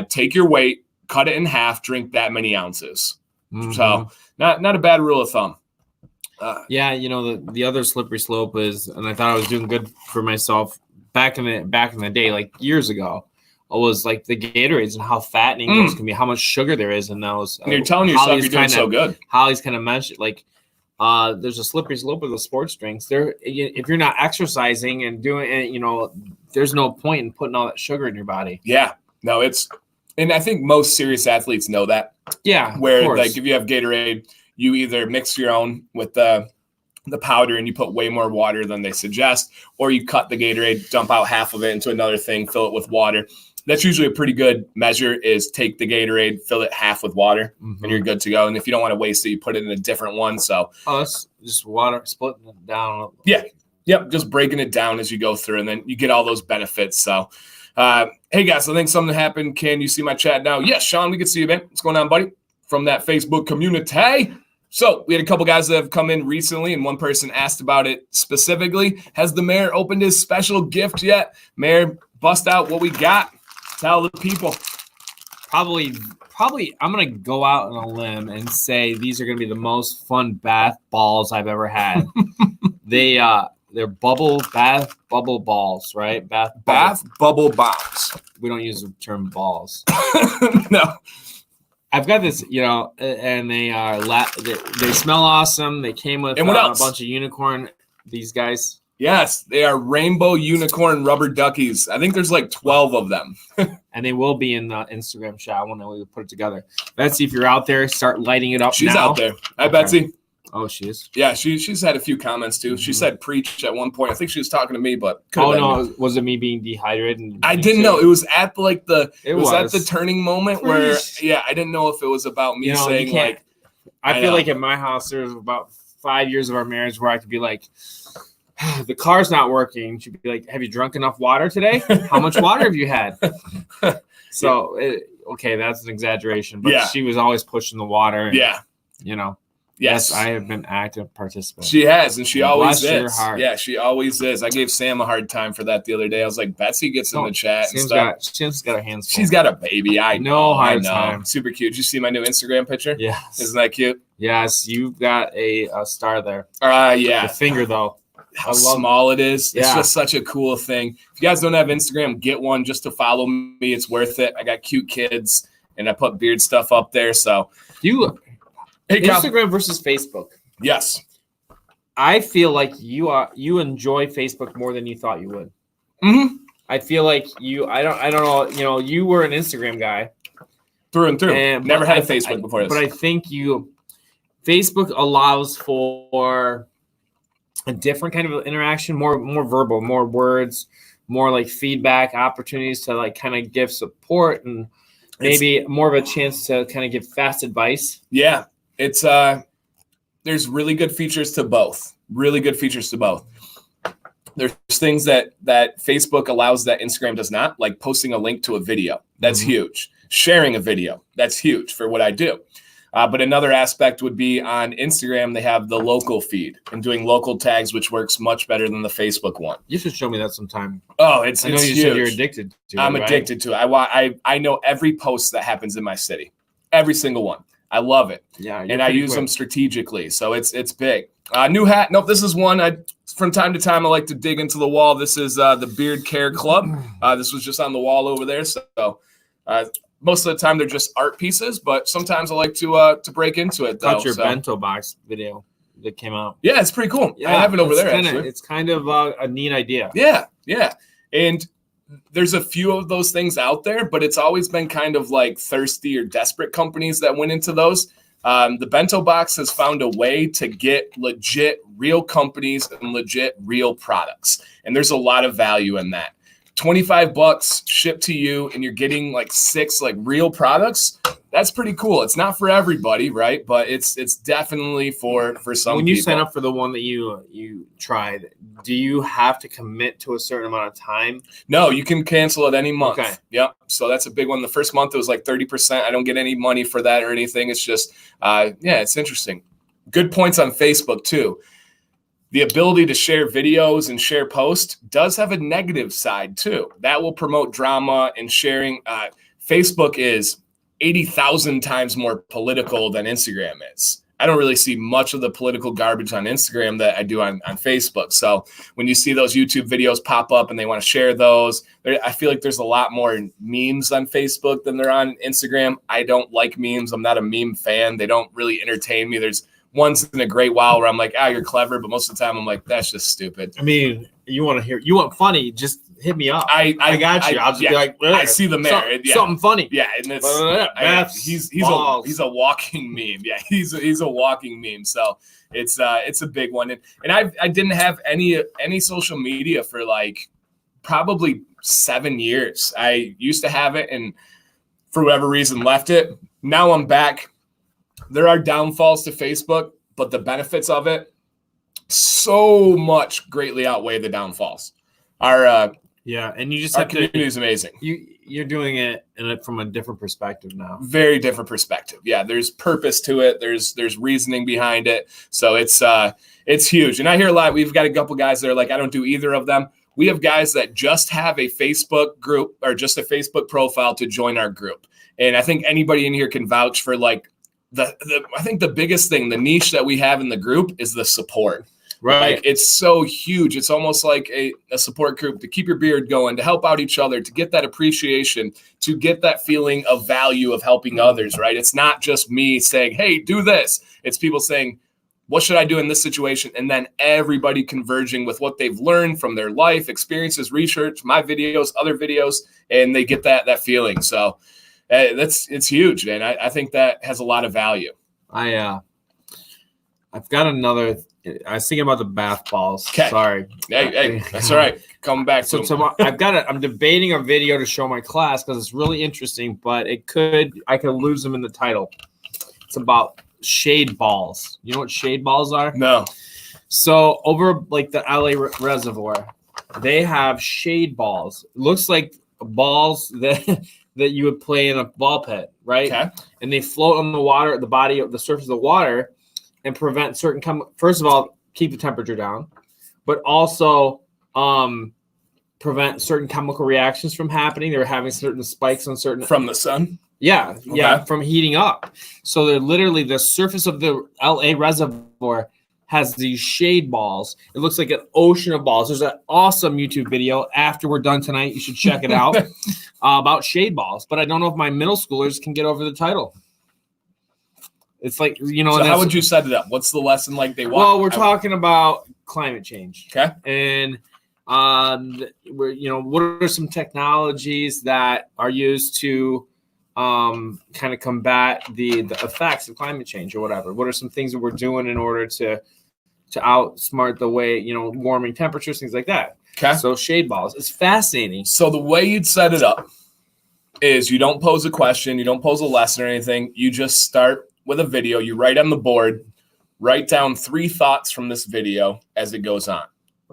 take your weight, cut it in half, drink that many ounces. So not a bad rule of thumb. The other slippery slope is, and I thought I was doing good for myself back in the day, like years ago, was like the Gatorades and how fattening those can be, how much sugar there is in those. And you're telling yourself you're doing so good. Holly's kind of mentioned there's a slippery slope of the sports drinks. If you're not exercising and doing it, there's no point in putting all that sugar in your body. Yeah, no, and I think most serious athletes know that. Yeah, where like if you have Gatorade, you either mix your own with the powder and you put way more water than they suggest, or you cut the Gatorade, dump out half of it into another thing, fill it with water. That's usually a pretty good measure, is take the Gatorade, fill it half with water, and you're good to go. And if you don't want to waste it, you put it in a different one. So that's just water, splitting it down. Yeah. Yep, just breaking it down as you go through, and then you get all those benefits. So, hey guys, I think something happened. Can you see my chat now? Yes, Sean, we can see you, man. What's going on, buddy? From that Facebook community. So we had a couple guys that have come in recently, and one person asked about it specifically. Has the mayor opened his special gift yet? Mayor, bust out what we got. Tell the people. Probably, I'm going to go out on a limb and say these are going to be the most fun bath balls I've ever had. They're bubble balls, right? Bath bubble bombs. We don't use the term balls. No. I've got this, and they are they smell awesome. They came with a bunch of unicorn. These guys. Yes, they are rainbow unicorn rubber duckies. I think there's like 12 of them. And they will be in the Instagram shot when we put it together. Betsy, if you're out there, start lighting it up. She's now. out there. Hi, Betsy. Oh, she is? Yeah, she's had a few comments too. Mm-hmm. She said preach at one point. I think she was talking to me, but was it me being dehydrated? I didn't know. It was at at the turning moment where I didn't know if it was about me saying like. I feel like at my house there's about 5 years of our marriage where I could be like, the car's not working. She'd be like, have you drunk enough water today? How much water have you had? So, that's an exaggeration. But she was always pushing the water. And, Yes, I have been active participant. She has, and she always is. Your heart. Yeah, she always is. I gave Sam a hard time for that the other day. I was like, Betsy gets in the chat and stuff. Sam's got her hands full. She's got a baby. I know. Time. Super cute. Did you see my new Instagram picture? Yes. Isn't that cute? Yes, you've got a star there. Yeah. The finger, though. How small it is. It's just such a cool thing. If you guys don't have Instagram, get one just to follow me. It's worth it. I got cute kids, and I put beard stuff up there. So Instagram versus Facebook. Yes. I feel like you enjoy Facebook more than you thought you would. Mm-hmm. I feel like I don't know, you were an Instagram guy. Through and through. Never had a Facebook before this. But I think Facebook allows for a different kind of interaction, more verbal, more words, more like feedback opportunities to like kind of give support and maybe more of a chance to kind of give fast advice. Yeah. It's there's really good features to both. There's things that Facebook allows that Instagram does not, like posting a link to a video. That's huge. Sharing a video. That's huge for what I do. But another aspect would be on Instagram, they have the local feed and doing local tags, which works much better than the Facebook one. You should show me that sometime. Oh, it's I know you huge. said you're addicted to it. I'm addicted to it. I know every post that happens in my city. Every single one. I love it. Yeah, and I use them strategically. So it's big. New hat. Nope, this is one from time to time I like to dig into the wall. This is the Beard Care Club. This was just on the wall over there. So most of the time they're just art pieces, but sometimes I like to break into it. Got your bento box video that came out. Yeah, it's pretty cool. Yeah, I have it over there. Actually, it's kind of a neat idea. Yeah, and there's a few of those things out there, but it's always been kind of like thirsty or desperate companies that went into those. The bento box has found a way to get legit real companies and legit real products, and there's a lot of value in that. $25 shipped to you, and you're getting like 6 like real products. That's pretty cool. It's not for everybody, right? But it's definitely for some people. When you sign up for the one that you tried, do you have to commit to a certain amount of time? No, you can cancel at any month. Okay. Yep. So that's a big one. The first month it was like 30%. I don't get any money for that or anything. It's just it's interesting. Good points on Facebook too. The ability to share videos and share posts does have a negative side too. That will promote drama and sharing. Facebook is 80,000 times more political than Instagram is. I don't really see much of the political garbage on Instagram that I do on Facebook. So when you see those YouTube videos pop up and they want to share those, I feel like there's a lot more memes on Facebook than there are on Instagram. I don't like memes. I'm not a meme fan. They don't really entertain me. There's once in a great while where I'm like, you're clever. But most of the time I'm like, that's just stupid. I mean, you want funny, just hit me up. I got you. I'll just be like, I see the mayor. Something funny. Yeah, and it's he's a walking meme. Yeah, he's a walking meme. So it's a big one. And I didn't have any social media for like probably 7 years. I used to have it and for whatever reason left it. Now I'm back. There are downfalls to Facebook, but the benefits of it so much greatly outweigh the downfalls. Our Yeah, and you just our have community is amazing. You're doing it from a different perspective now. Very different perspective. Yeah, there's purpose to it. There's reasoning behind it. So it's huge. And I hear a lot. We've got a couple guys that are like, I don't do either of them. We have guys that just have a Facebook group or just a Facebook profile to join our group. And I think anybody in here can vouch for like I think the biggest thing, the niche that we have in the group is the support. Right. Like, it's so huge. It's almost like a support group to keep your beard going, to help out each other, to get that appreciation, to get that feeling of value of helping others, right? It's not just me saying, hey, do this. It's people saying, what should I do in this situation? And then everybody converging with what they've learned from their life, experiences, research, my videos, other videos, and they get that feeling. So it's huge, man. I think that has a lot of value. I've got another. I was thinking about the bath balls. Okay. Sorry. Hey, that's all right. Coming back to I'm debating a video to show my class because it's really interesting, but I could lose them in the title. It's about shade balls. You know what shade balls are? No. So over like the LA reservoir, they have shade balls. It looks like balls that you would play in a ball pit, right? Okay. And they float on the water, the surface of the water, and prevent certain first of all, keep the temperature down, but also prevent certain chemical reactions from happening. They were having certain spikes on certain from the sun. Yeah, okay. Yeah, from heating up. So they're literally the surface of the LA reservoir has these shade balls. It looks like an ocean of balls. There's an awesome YouTube video after we're done tonight. You should check it out about shade balls. But I don't know if my middle schoolers can get over the title. It's like, So how would you set it up? What's the lesson like they want? Well, we're talking about climate change. Okay. And what are some technologies that are used to kind of combat the effects of climate change or whatever? What are some things that we're doing in order to outsmart the way, warming temperatures, things like that? Okay. So shade balls. It's fascinating. So the way you'd set it up is you don't pose a question, you don't pose a lesson or anything. You just start with a video. You write on the board, write down 3 thoughts from this video as it goes on.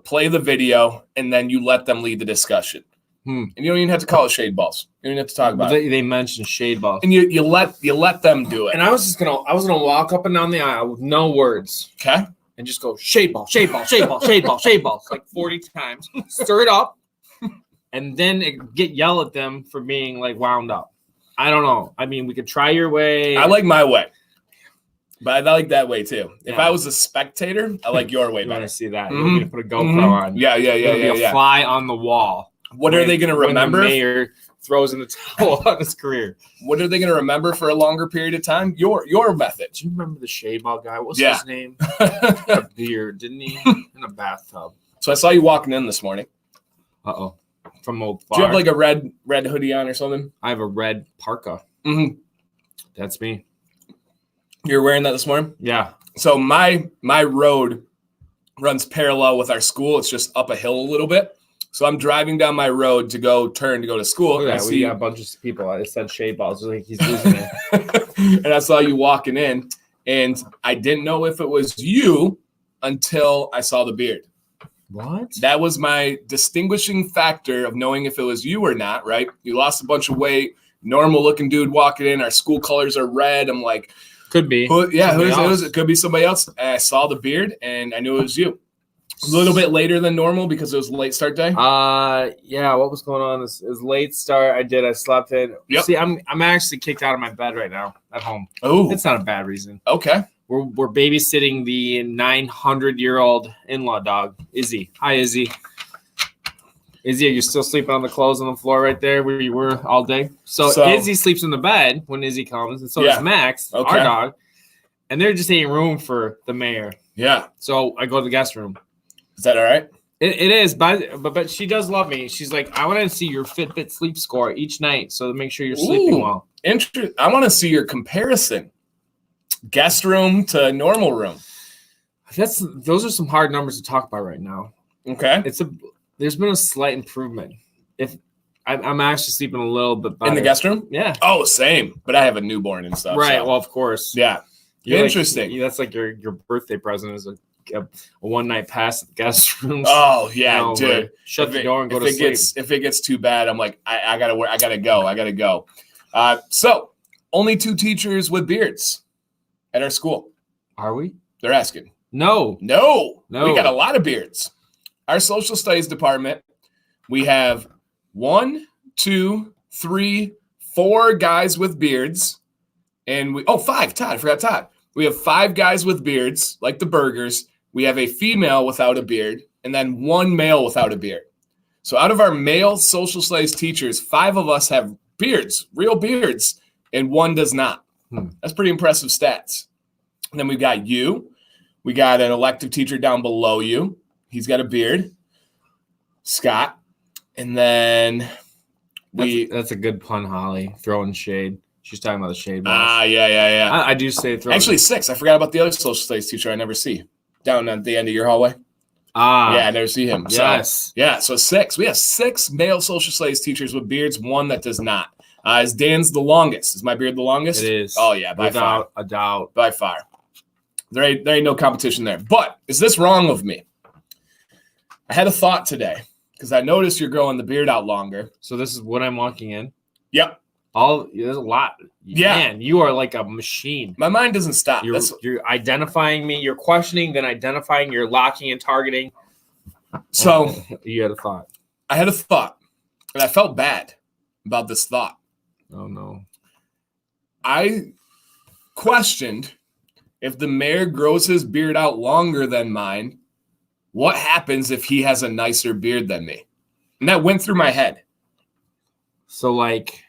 Play the video, and then you let them lead the discussion. And you don't even have to call it shade balls. You don't even have to talk about it. They mentioned shade balls. And you let them do it. And I was gonna walk up and down the aisle with no words. Okay. And just go shade ball, shade ball, shade ball, shade ball, shade ball, like 40 times. Stir it up, and then yell at them for being like wound up. I don't know. I mean, we could try your way. I like my way. But I like that way too. Yeah. If I was a spectator, I like your way better. You want to see that? You want me to put a GoPro on? Yeah. A fly on the wall. What are they going to remember? When the mayor throws in the towel on his career. What are they going to remember for a longer period of time? Your method. Do you remember the shade ball guy? What was his name? A beard, didn't he? In a bathtub. So I saw you walking in this morning. Uh-oh. From Old Bar. Do you have like a red hoodie on or something? I have a red parka. Mm-hmm. That's me. You're wearing that this morning? Yeah. So my road runs parallel with our school. It's just up a hill a little bit. So I'm driving down my road to go to school. Look at that. We got a bunch of people. It said shade balls. Like he's losing it. And I saw you walking in, and I didn't know if it was you until I saw the beard. What? That was my distinguishing factor of knowing if it was you or not, right? You lost a bunch of weight, normal looking dude walking in. Our school colors are red. I'm like, could be. It could be somebody else. And I saw the beard, and I knew it was you. A little bit later than normal because it was a late start day. Yeah. What was going on? It was late start. I slept in. Yep. See, I'm actually kicked out of my bed right now at home. Oh, it's not a bad reason. Okay. We're babysitting the 900-year-old in-law dog, Izzy. Hi, Izzy. Izzy, are you still sleeping on the clothes on the floor right there where you were all day? So Izzy sleeps in the bed when Izzy comes, and so does Max, our dog. And they're just ain't room for the mayor. Yeah. So I go to the guest room. Is that all right? It is, but she does love me. She's like, I want to see your Fitbit sleep score each night, so to make sure you're sleeping well. Interesting. I want to see your comparison. Guest room to normal room. Those are some hard numbers to talk about right now. Okay. There's been a slight improvement. If I'm actually sleeping a little bit better in the guest room. Yeah. Oh, same. But I have a newborn and stuff. Right. So. Well, of course. Yeah. Interesting. That's like your birthday present is a a one-night pass at the guest rooms. Oh yeah, dude. Shut the door and go to sleep. If it gets too bad, I'm like, I gotta go. So only 2 teachers with beards at our school. Are we? They're asking. No. We got a lot of beards. Our social studies department, we have 1, 2, 3, 4 guys with beards, and 5. Todd, I forgot Todd. We have 5 guys with beards, like the burgers. We have a female without a beard, and then 1 male without a beard. So out of our male social studies teachers, 5 of us have beards, real beards, and 1 does not. That's pretty impressive stats. And then we've got you. We got an elective teacher down below you. He's got a beard. Scott. And then that's a good pun, Holly. Throwing shade. She's talking about the shade box. Yeah. I do say throw. Actually, 6. I forgot about the other social studies teacher I never see down at the end of your hallway. Yeah, I never see him. Yes. So 6. We have 6 male social studies teachers with beards, 1 that does not. Is Dan's the longest? Is my beard the longest? It is. Oh, yeah, by far. Without a doubt. By far. There ain't no competition there. But is this wrong of me? I had a thought today because I noticed you're growing the beard out longer. So this is what I'm walking in? Yep. There's a lot. Yeah. Man, you are like a machine. My mind doesn't stop. You're identifying me. You're questioning, then identifying. You're locking and targeting. So you had a thought. I had a thought, and I felt bad about this thought. Oh, no. I questioned if the mayor grows his beard out longer than mine, what happens if he has a nicer beard than me? And that went through my head. So like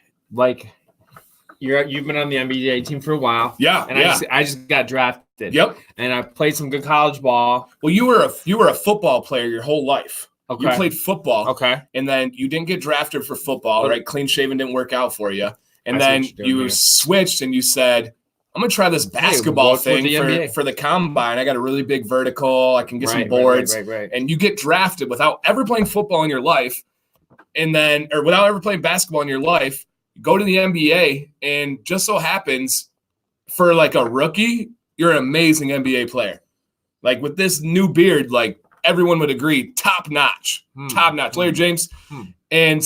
you've been on the NBA team for a while. Yeah. And I just got drafted. Yep. And I played some good college ball. Well, you were a football player your whole life. Okay. You played football. Okay. And then you didn't get drafted for football, right? Clean shaven didn't work out for you. And then you switched and you said, I'm going to try this basketball thing for the combine. I got a really big vertical. I can get some boards. Right. And you get drafted without ever playing football in your life. Or without ever playing basketball in your life, you go to the NBA, and just so happens for like a rookie, you're an amazing NBA player. Like with this new beard, like everyone would agree, top notch. Larry James. And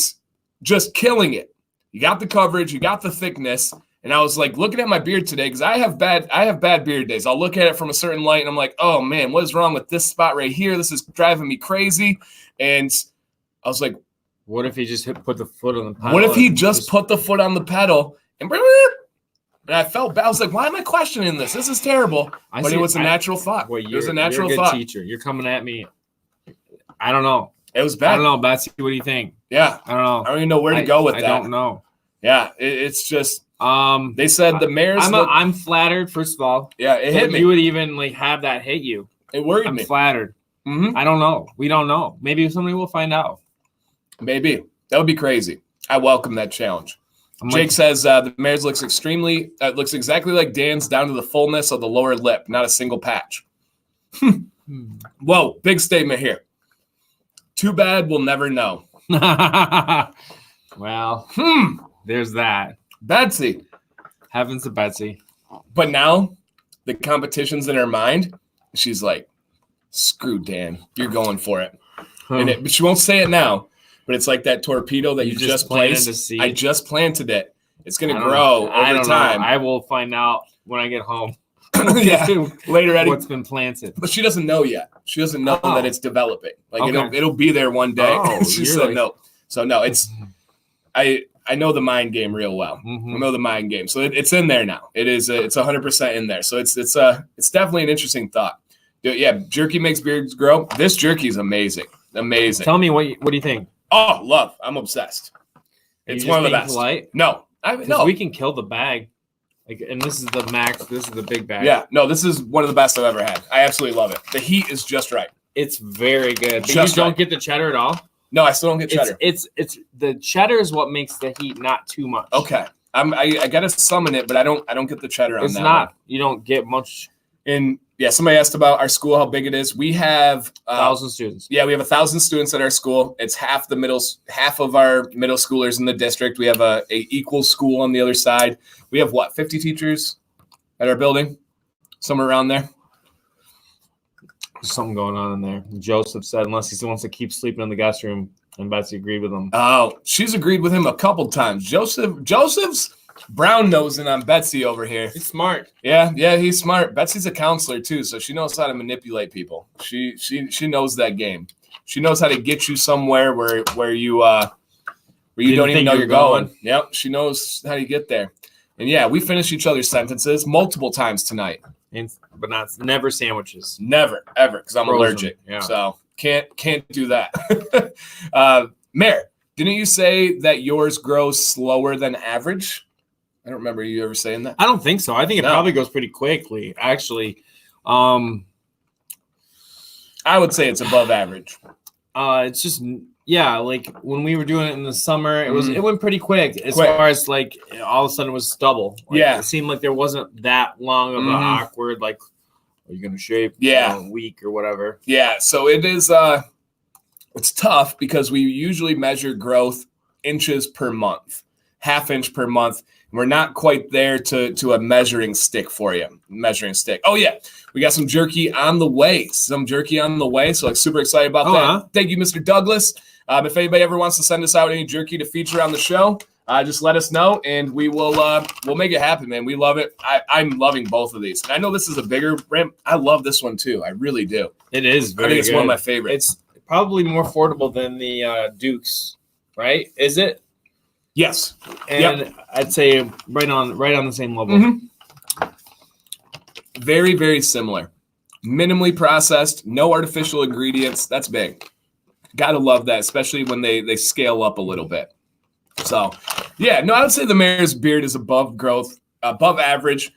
just killing it. You got the coverage, you got the thickness. And I was like looking at my beard today because I have bad beard days. I'll look at it from a certain light and I'm like, oh man, what is wrong with this spot right here? This is driving me crazy. And I was like, what if he just put the foot on the pedal? What if he just put the foot on the pedal and I felt bad. I was like, why am I questioning this? This is terrible. But it was a natural thought. Well, it was a natural you're a good thought. Teacher. You're coming at me. I don't know. It was bad. I don't know, Betsy. What do you think? Yeah. I don't know. I don't even know where to go with that. I don't know. Yeah. It's just they said the mayor's I'm flattered, first of all. Yeah, it hit me. You would even like have that hit you. It worried me. I'm flattered. Mm-hmm. I don't know. We don't know. Maybe somebody will find out. Maybe. That would be crazy. I welcome that challenge. Jake says the mayor's looks exactly like Dan's down to the fullness of the lower lip, not a single patch. Whoa, big statement here. Too bad we'll never know. Well, there's that. Betsy. Heavens to Betsy. But now the competition's in her mind. She's like, screw Dan. You're going for it. But she won't say it now. But it's like that torpedo that you just placed. I just planted it. It's going to grow over time. I will find out when I get home. Yeah, later, Eddie. What's been planted. But she doesn't know yet. She doesn't know that it's developing. Like it'll be there one day. She said no. So no, it's I know the mind game real well. I know the mind game. So it's in there now. It's 100% in there. So it's definitely an interesting thought. Yeah, jerky makes beards grow. This jerky is amazing. Amazing. Tell me what do you think? Oh, love. I'm obsessed. It's one of the best. Polite? No. No. We can kill the bag. And this is the max. This is the big bag. Yeah. No, this is one of the best I've ever had. I absolutely love it. The heat is just right. It's very good. But you don't get the cheddar at all? No, I still don't get cheddar. It's the cheddar is what makes the heat not too much. Okay. I gotta summon it, but I don't get the cheddar on that. It's not. You don't get much. And yeah, somebody asked about our school, how big it is. We have 1,000 students. Yeah, we have 1,000 students at our school. It's half of our middle schoolers in the district. We have a equal school on the other side. We have 50 teachers at our building, somewhere around there. There's something going on in there. Joseph said, unless he wants to keep sleeping in the guest room, and Betsy agreed with him. Oh, she's agreed with him a couple times. Joseph's brown nosing on Betsy over here. He's smart. Yeah, he's smart. Betsy's a counselor too, so she knows how to manipulate people. She knows that game. She knows how to get you somewhere where you don't even know you're going. Yep, she knows how to get there. And yeah, we finish each other's sentences multiple times tonight. But never sandwiches. Never, ever, because I'm Frozen. allergic. Yeah. So can't do that. Mayor, didn't you say that yours grows slower than average? I don't remember you ever saying that. I don't think so. I think it probably goes pretty quickly, actually. I would say it's above average. It's just like when we were doing it in the summer, it went pretty quick as far as like all of a sudden it was stubble. Like, it seemed like there wasn't that long of an awkward like, are you gonna shave? A week or whatever. Yeah, so it is. It's tough because we usually measure growth inches per month, half inch per month. We're not quite there to a measuring stick for you. Measuring stick. Oh yeah, we got some jerky on the way. So like super excited about that. Huh? Thank you, Mr. Douglas. If anybody ever wants to send us out any jerky to feature on the show, just let us know and we will we'll make it happen, man. We love it. I'm loving both of these. And I know this is a bigger brand. I love this one too. I really do. It is very I think it's good. one of my favorites. It's probably more affordable than the Dukes, right? Is it? Yes. And I'd say right on the same level. Very, very similar. Minimally processed, no artificial ingredients. That's big. Gotta love that, especially when they scale up a little bit. So, I would say the Mayor's Beard is above average.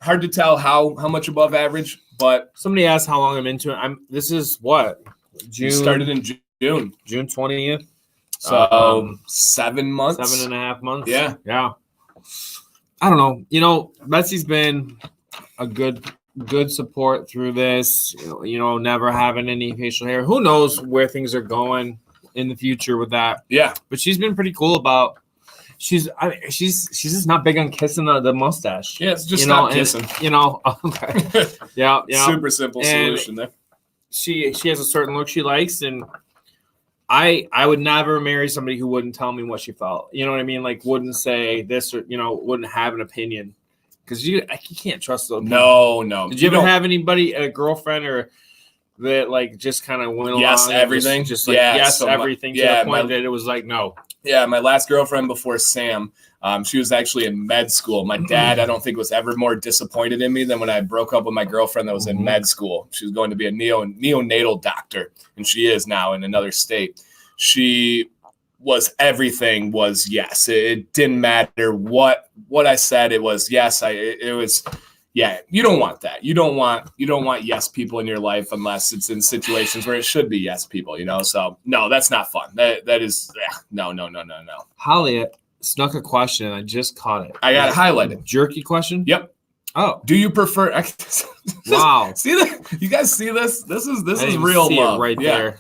Hard to tell how much above average, but somebody asked how long I'm into it. This is what? June. Started in June 20th. So 7 months. 7.5 months. Yeah. I don't know. Betsy's been a good support through this. Never having any facial hair. Who knows where things are going in the future with that? Yeah. But she's been pretty cool about. She's just not big on kissing the mustache. Yeah, it's just stop kissing. Okay. Yeah. Super simple solution there. She has a certain look she likes, and I would never marry somebody who wouldn't tell me what she felt. You know what I mean? Like wouldn't say this or wouldn't have an opinion, because you can't trust those people. No. Did you ever have anybody, a girlfriend or that like just kind of went along? Yes, everything. Just like yes, so everything to the point that it was like no. Yeah, my last girlfriend before Sam, she was actually in med school. My dad, I don't think, was ever more disappointed in me than when I broke up with my girlfriend that was in med school. She was going to be a neonatal doctor, and she is now in another state. She was everything was yes. It didn't matter what I said. It was yes. It was. Yeah, you don't want that. You don't want yes people in your life unless it's in situations where it should be yes people, So no, that's not fun. That is no. Holly snuck a question. I just caught it. I got it highlighted. Jerky question? Yep. Oh. Do you prefer wow. See that? You guys see this? This is real love. Right there.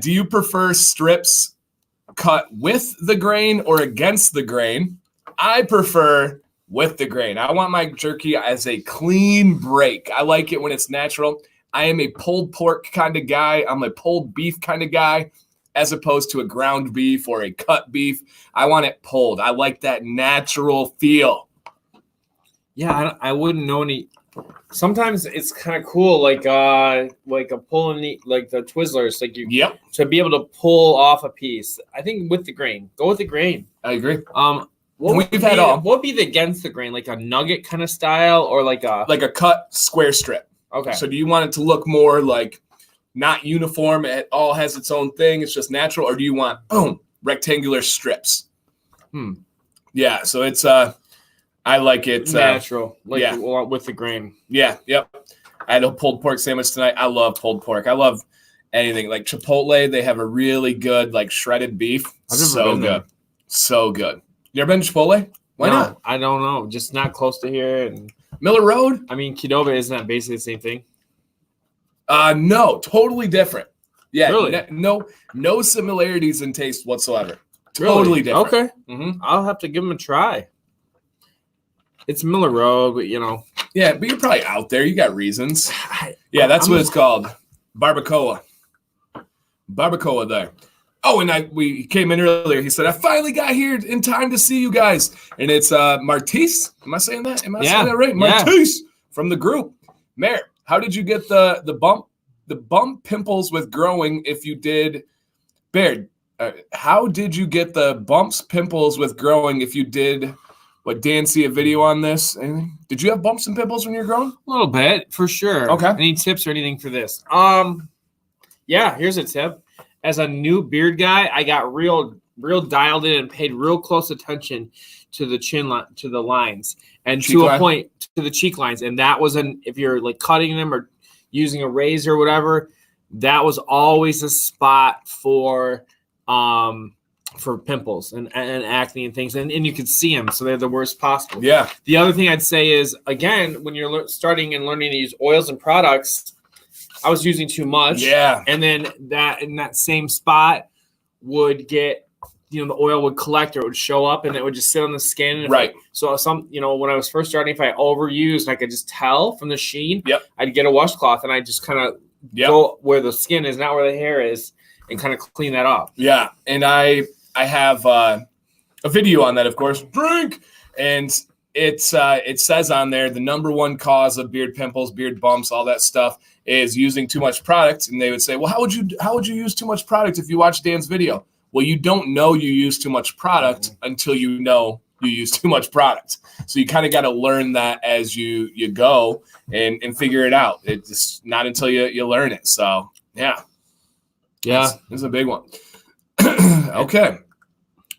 Do you prefer strips cut with the grain or against the grain? I prefer with the grain. I want my jerky as a clean break. I like it when it's natural. I am a pulled pork kind of guy. I'm a pulled beef kind of guy, as opposed to a ground beef or a cut beef. I want it pulled. I like that natural feel. Yeah, I wouldn't know any. Sometimes it's kind of cool, like a pulling, like the Twizzlers, like you. Yep. To be able to pull off a piece. I think with the grain. Go with the grain. I agree. What would be the against the grain, like a nugget kind of style, or like a cut square strip? Okay. So do you want it to look more like not uniform? It all has its own thing. It's just natural, or do you want rectangular strips? Yeah. So it's I like it natural, with the grain. Yeah. Yep. I had a pulled pork sandwich tonight. I love pulled pork. I love anything like Chipotle. They have a really good like shredded beef. So good. So good. You ever been to Chipotle? Why not? I don't know. Just not close to here. And Miller Road? I mean, Qdoba, isn't that basically the same thing? No, totally different. Yeah, really? No similarities in taste whatsoever. Really? Totally different. Okay. Mm-hmm. I'll have to give them a try. It's Miller Road, but Yeah, but you're probably out there. You got reasons. Yeah, that's what it's called. Barbacoa there. Oh, and we came in earlier. He said, I finally got here in time to see you guys. And it's Martise. Am I saying that? Am I saying that right? Martise from the group. Mayor, how did you get the bump pimples with growing if you did? Beard, how did you get the bumps pimples with growing if you did? What, Dan, see a video on this? Anything? Did you have bumps and pimples when you were growing? A little bit, for sure. Okay. Any tips or anything for this? Yeah, here's a tip. As a new beard guy, I got real dialed in and paid real close attention to the chin line, to the lines, and cheek to line. A point to the cheek lines. And that was if you're like cutting them or using a razor or whatever, that was always a spot for pimples and acne and things. And you could see them, so they're the worst possible. Yeah. The other thing I'd say is, again, when you're starting and learning to use oils and products, I was using too much. Yeah. And then that in that same spot would get, the oil would collect or it would show up and it would just sit on the skin. Right. So when I was first starting, if I overused, I could just tell from the sheen. Yep. I'd get a washcloth and I just kind of go where the skin is, not where the hair is, and kind of clean that off. Yeah. And I have a video on that, of course. Drink. And it says on there the number one cause of beard pimples, beard bumps, all that stuff is using too much product. And they would say, well, how would you use too much product if you watch Dan's video? Well, you don't know you use too much product until you know you use too much product. So you kind of got to learn that as you go and figure it out. It's not until you learn it. So yeah. It's a big one. Okay.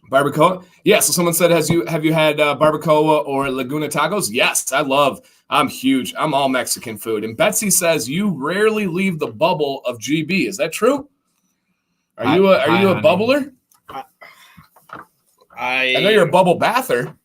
Barbacoa. Yeah. So someone said, have you had barbacoa or Laguna tacos? Yes, I'm huge. I'm all Mexican food. And Betsy says you rarely leave the bubble of GB. Is that true? Are you a bubbler? I know you're a bubble bather.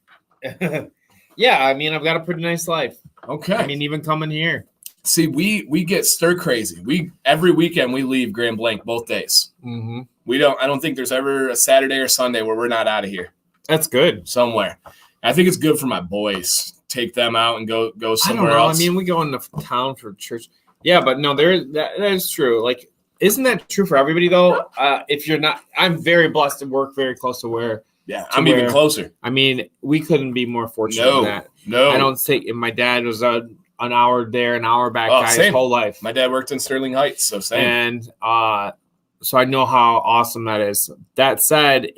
Yeah, I mean, I've got a pretty nice life. Okay. I mean, even coming here. See, we get stir crazy. Every weekend we leave Grand Blanc both days. Mm-hmm. I don't think there's ever a Saturday or Sunday where we're not out of here. That's good. Somewhere. I think it's good for my boys. Take them out and go somewhere else. I mean, we go into town for church. Yeah, but no, that is true. Like, isn't that true for everybody though? If you're not, I'm very blessed to work very close to where. Yeah, I'm even closer. I mean, we couldn't be more fortunate than that. No, I don't think. My dad was an hour there, an hour back guy his whole life. My dad worked in Sterling Heights, so same. And so I know how awesome that is. That said,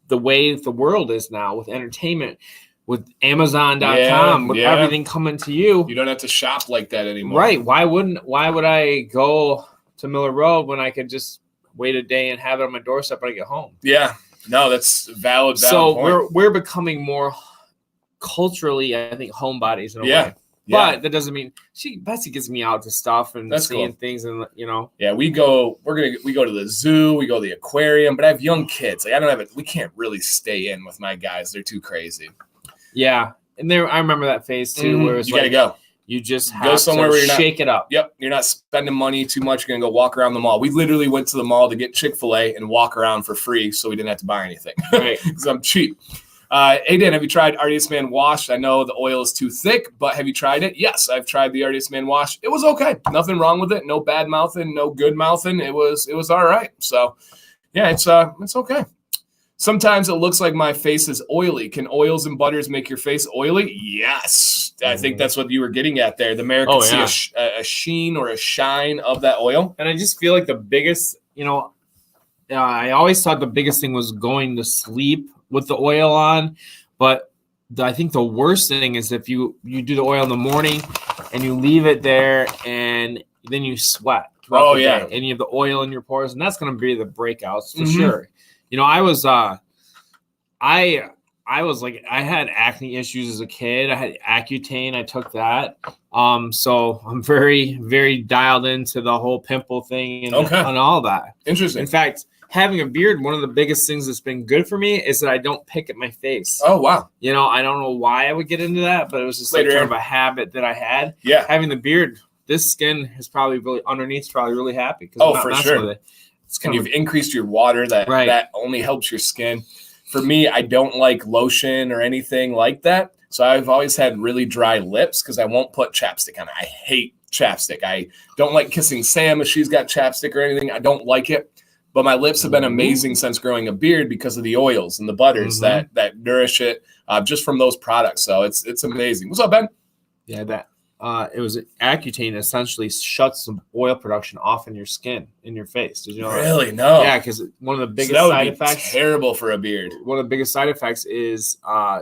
the way the world is now with entertainment, with Amazon.com, with everything coming to you. You don't have to shop like that anymore. Right. Why would I go to Miller Road when I could just wait a day and have it on my doorstep when I get home? Yeah. No, that's valid so point. We're becoming more culturally, I think, homebodies in a way. But that doesn't mean Betsy gets me out to stuff and seeing things, and Yeah, we go to the zoo, we go to the aquarium, but I have young kids. Like we can't really stay in with my guys. They're too crazy. Yeah. And I remember that phase too, where it's gotta go. You just have go somewhere where you're shake it up. Yep. You're not spending money too much. You're going to go walk around the mall. We literally went to the mall to get Chick-fil-A and walk around for free so we didn't have to buy anything. Right. Because I'm cheap. Hey, Dan, have you tried Artist Man Wash? I know the oil is too thick, but have you tried it? Yes, I've tried the Artist Man Wash. It was okay. Nothing wrong with it. No bad mouthing, no good mouthing. It was all right. So, yeah, it's okay. Sometimes it looks like my face is oily. Can oils and butters make your face oily? Yes. I think that's what you were getting at there. The mayor can see a sheen or a shine of that oil. And I just feel like the biggest, I always thought the biggest thing was going to sleep with the oil on. But I think the worst thing is if you do the oil in the morning and you leave it there and then you sweat. Oh, yeah. And you have the oil in your pores. And that's going to be the breakouts for sure. I was like, I had acne issues as a kid. I had Accutane. I took that. So I'm very, very dialed into the whole pimple thing and all that. Interesting. In fact, having a beard, one of the biggest things that's been good for me is that I don't pick at my face. Oh, wow. I don't know why I would get into that, but it was just like kind of a habit that I had. Yeah. Having the beard, this skin is probably really underneath, probably really happy. Oh, for sure. With it. And you've increased your water. That only helps your skin. For me, I don't like lotion or anything like that. So I've always had really dry lips because I won't put chapstick on it. I hate chapstick. I don't like kissing Sam if she's got chapstick or anything. I don't like it. But my lips have been amazing since growing a beard because of the oils and the butters that nourish it just from those products. So it's amazing. What's up, Ben? Yeah, it was accutane essentially shuts some oil production off in your skin, in your face. Did you know Really? that? No. Yeah, because one of the biggest that would side be effects. Terrible for a beard. One of the biggest side effects is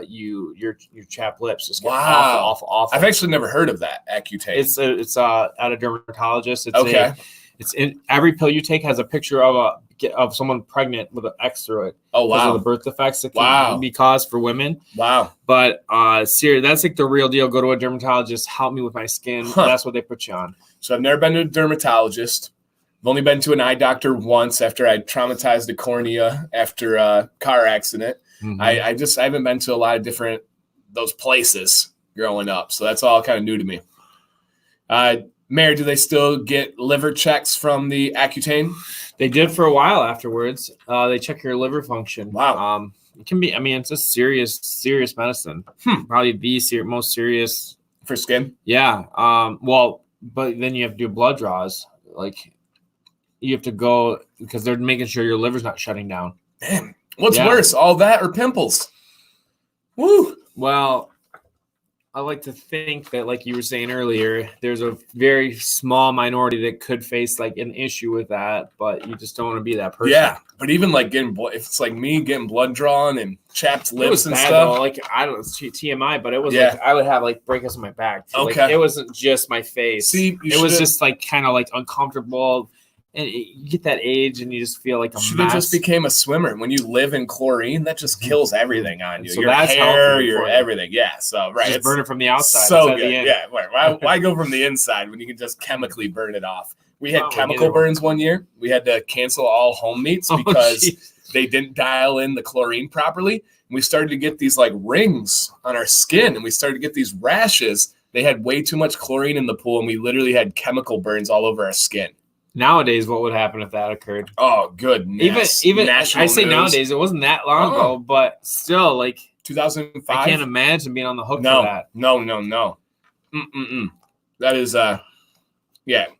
your chapped lips just get awful. I've actually never heard of that accutane. It's at a dermatologist. It's okay. It's in every pill you take has a picture of someone pregnant with an X through it. Oh wow! Because of the birth defects that can be caused for women. Wow! But seriously, that's like the real deal. Go to a dermatologist. Help me with my skin. That's what they put you on. So I've never been to a dermatologist. I've only been to an eye doctor once after I traumatized a cornea after a car accident. I haven't been to a lot of different those places growing up, so that's all kind of new to me. Mayor, do they still get liver checks from the accutane? They did for a while afterwards. They check your liver function. Wow. It can be, it's a serious medicine. Probably the most serious. For skin? Yeah. But then you have to do blood draws. Like, you have to go because they're making sure your liver's not shutting down. Damn. What's worse, all that or pimples? Woo. Well, I like to think that, like you were saying earlier, there's a very small minority that could face like an issue with that, but you just don't want to be that person. Yeah, but even like if it's like me getting blood drawn and chapped lips and stuff. Though. Like I don't know, it's TMI, but it was like I would have like breakouts in my back. Okay, like, it wasn't just my face. See, it was just like kind of like uncomfortable. And you get that age and you just feel like a should mess. have just became a swimmer. When you live in chlorine, that just kills everything on you. So your that's hair, your everything. Yeah. So right. Just burn it from the outside. So good. Yeah. Why go from the inside when you can just chemically burn it off? We had chemical burns one year. We had to cancel all home meets because they didn't dial in the chlorine properly. And we started to get these like rings on our skin and we started to get these rashes. They had way too much chlorine in the pool and we literally had chemical burns all over our skin. Nowadays, what would happen if that occurred? Oh, goodness. Even I say news. Nowadays, it wasn't that long ago, but still, like 2005. I can't imagine being on the hook for that. No. That is,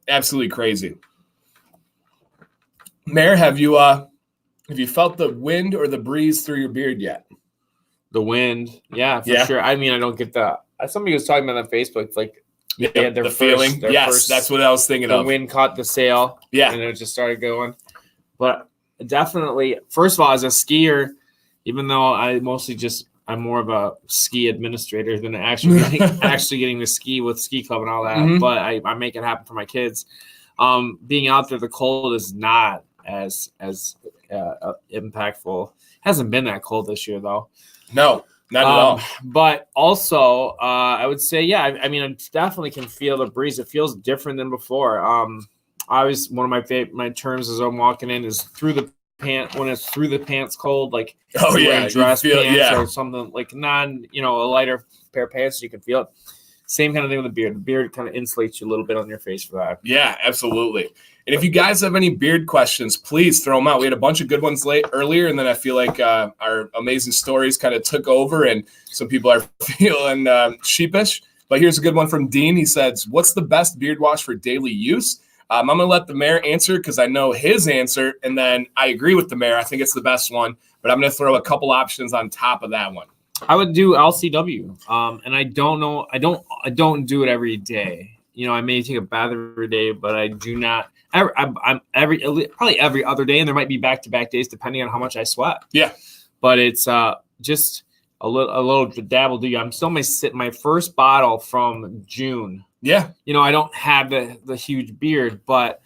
absolutely crazy. Mayor, have you felt the wind or the breeze through your beard yet? The wind, yeah, for sure. I don't get that. Somebody was talking about on Facebook, like. Yeah, the feeling. Yes, that's what I was thinking of. The wind caught the sail. Yeah. And it just started going. But definitely, first of all, as a skier, even though I'm more of a ski administrator than actually getting to ski with ski club and all that. But I make it happen for my kids. Being out there, the cold is not as impactful. Hasn't been that cold this year, though. No. Not at all. But also, I would say, I definitely can feel the breeze. It feels different than before. I was one of my terms as I'm walking in is through the pant when it's through the pants cold, like dress pants or something like a lighter pair of pants. You can feel it. Same kind of thing with the beard. The beard kind of insulates you a little bit on your face for that. Yeah, absolutely. And if you guys have any beard questions, please throw them out. We had a bunch of good ones earlier, and then I feel like our amazing stories kind of took over, and some people are feeling sheepish. But here's a good one from Dean. He says, what's the best beard wash for daily use? I'm going to let the mayor answer because I know his answer, and then I agree with the mayor. I think it's the best one, but I'm going to throw a couple options on top of that one. I would do LCW, and I don't know. I don't do it every day. I may take a bath every day, but I do not. I'm probably every other day, and there might be back-to-back days depending on how much I sweat. Yeah, but it's just a little dabble. I'm still my first bottle from June. Yeah, I don't have the huge beard, but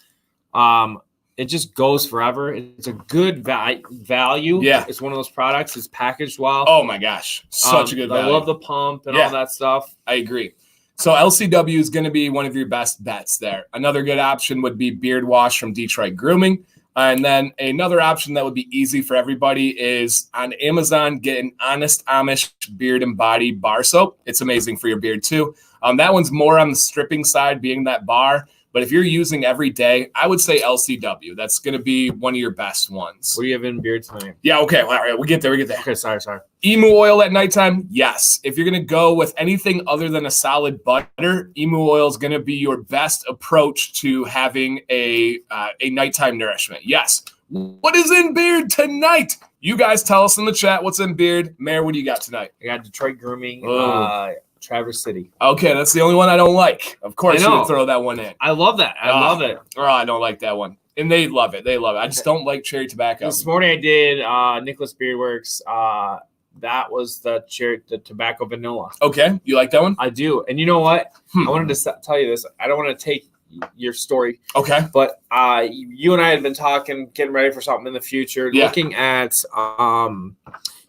it just goes forever. It's a good value. Yeah, it's one of those products. It's packaged well. Oh my gosh, such a good value. I love the pump and all that stuff. I agree. So LCW is going to be one of your best bets there. Another good option would be Beard Wash from Detroit Grooming. And then another option that would be easy for everybody is on Amazon, get an Honest Amish Beard and Body Bar Soap. It's amazing for your beard too. That one's more on the stripping side, being that bar. But if you're using every day, I would say LCW. That's going to be one of your best ones. What do you have in beard tonight? Yeah, okay. All right, we get there. Okay, sorry. Emu oil at nighttime, yes. If you're going to go with anything other than a solid butter, emu oil is going to be your best approach to having a nighttime nourishment. Yes. What is in beard tonight? You guys tell us in the chat what's in beard. Mayor, what do you got tonight? I got Detroit Grooming, Traverse City. Okay, that's the only one I don't like. Of course you would throw that one in. I love that. I love it. Oh, I don't like that one. And they love it. I just don't like cherry tobacco. This morning I did Nicholas Beard Works. That was the tobacco vanilla. Okay, you like that one? I do. And you know what? I wanted to tell you this. I don't want to take your story. Okay. But you and I had been talking, getting ready for something in the future, looking at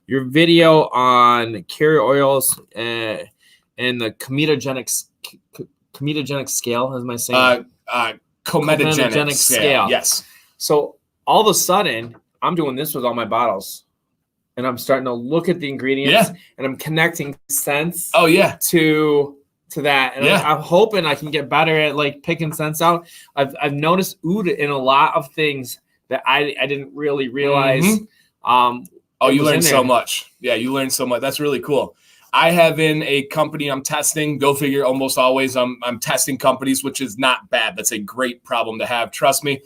your video on carrier oils and the comedogenic scale, as my saying? Comedogenic scale. Yes. So all of a sudden, I'm doing this with all my bottles. And I'm starting to look at the ingredients and I'm connecting scents to that. And I'm hoping I can get better at like picking scents out. I've noticed oud in a lot of things that I didn't really realize. You learned so much. Yeah, you learned so much. That's really cool. I have in a company I'm testing. Go figure. Almost always I'm testing companies, which is not bad. That's a great problem to have. Trust me.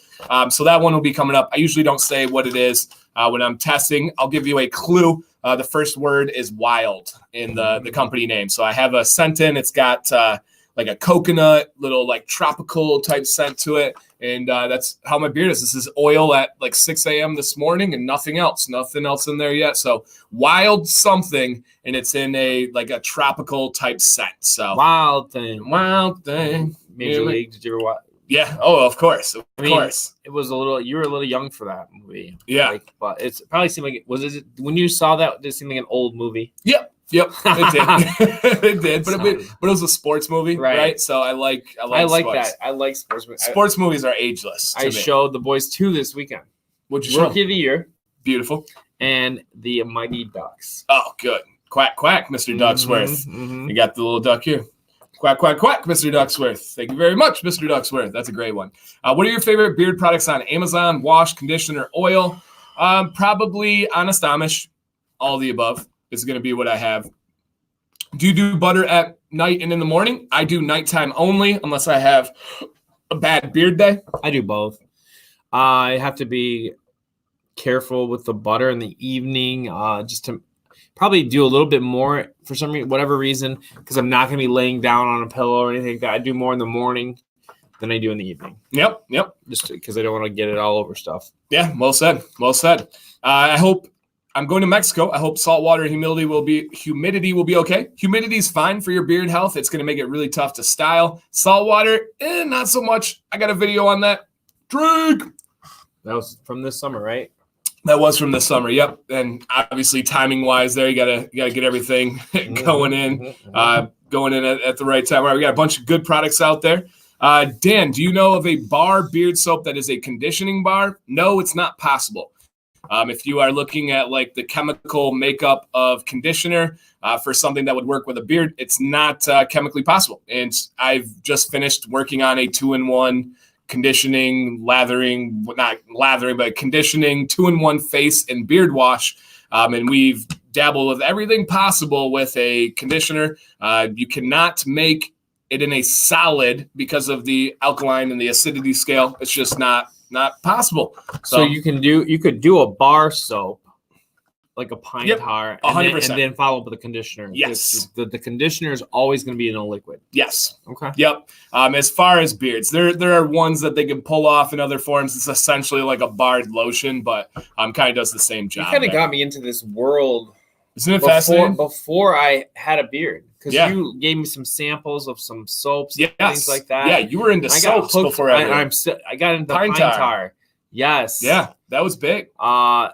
So that one will be coming up. I usually don't say what it is when I'm testing. I'll give you a clue. The first word is wild in the company name. So I have a scent in. It's got like a coconut, little like tropical type scent to it. And that's how my beard is. This is oil at like 6 a.m. this morning and nothing else in there yet. So wild something, and it's in a tropical type scent. So wild thing. Mayjorly. Did you ever watch? Yeah. Oh, of course. Of course. It was you were a little young for that movie. Yeah. But it probably seemed like when you saw that, did it seem like an old movie? Yep, it did. It did, but it was a sports movie, right? So I like sports. I like sports movies. Sports movies are ageless. I showed the boys 2 this weekend. What'd you show? Rookie of the Year. Beautiful. And the Mighty Ducks. Oh, good. Quack, quack, Mr. Ducksworth. You got the little duck here. Quack, quack, quack, Mr. Ducksworth. Thank you very much, Mr. Ducksworth. That's a great one. What are your favorite beard products on Amazon? Wash, conditioner, oil? Probably Honest Amish. All the above is going to be what I have. Do you do butter at night and in the morning? I do nighttime only unless I have a bad beard day. I do both. I have to be careful with the butter in the evening just to probably do a little bit more for some reason, whatever reason, because I'm not going to be laying down on a pillow or anything like that. I do more in the morning than I do in the evening. Yep. Just because I don't want to get it all over stuff. Yeah, well said. I hope I'm going to Mexico. I hope saltwater and humidity will be okay. Humidity is fine for your beard health. It's going to make it really tough to style. Saltwater, not so much. I got a video on that. Drink. That was from this summer, right? That was from this summer. Yep. And obviously timing wise there, you gotta get everything going in at the right time. All right, we got a bunch of good products out there. Dan, do you know of a bar beard soap that is a conditioning bar? No, it's not possible. If you are looking at like the chemical makeup of conditioner for something that would work with a beard, it's not chemically possible. And I've just finished working on a 2-in-1 conditioning, but conditioning 2-in-1 face and beard wash. And we've dabbled with everything possible with a conditioner. You cannot make it in a solid because of the alkaline and the acidity scale. It's just not possible. So you could do a bar soap, like a pine tar, 100%. And then follow up with a conditioner. Yes. The conditioner is always going to be in a liquid. Yes. Okay. Yep. As far as beards, there are ones that they can pull off in other forms. It's essentially like a barred lotion, but kind of does the same job. You kind of got me into this world. Isn't it fascinating? Before I had a beard. Because you gave me some samples of some soaps and things like that. Yeah, you were into soaps before I got into pine tar. Yes. Yeah, that was big. I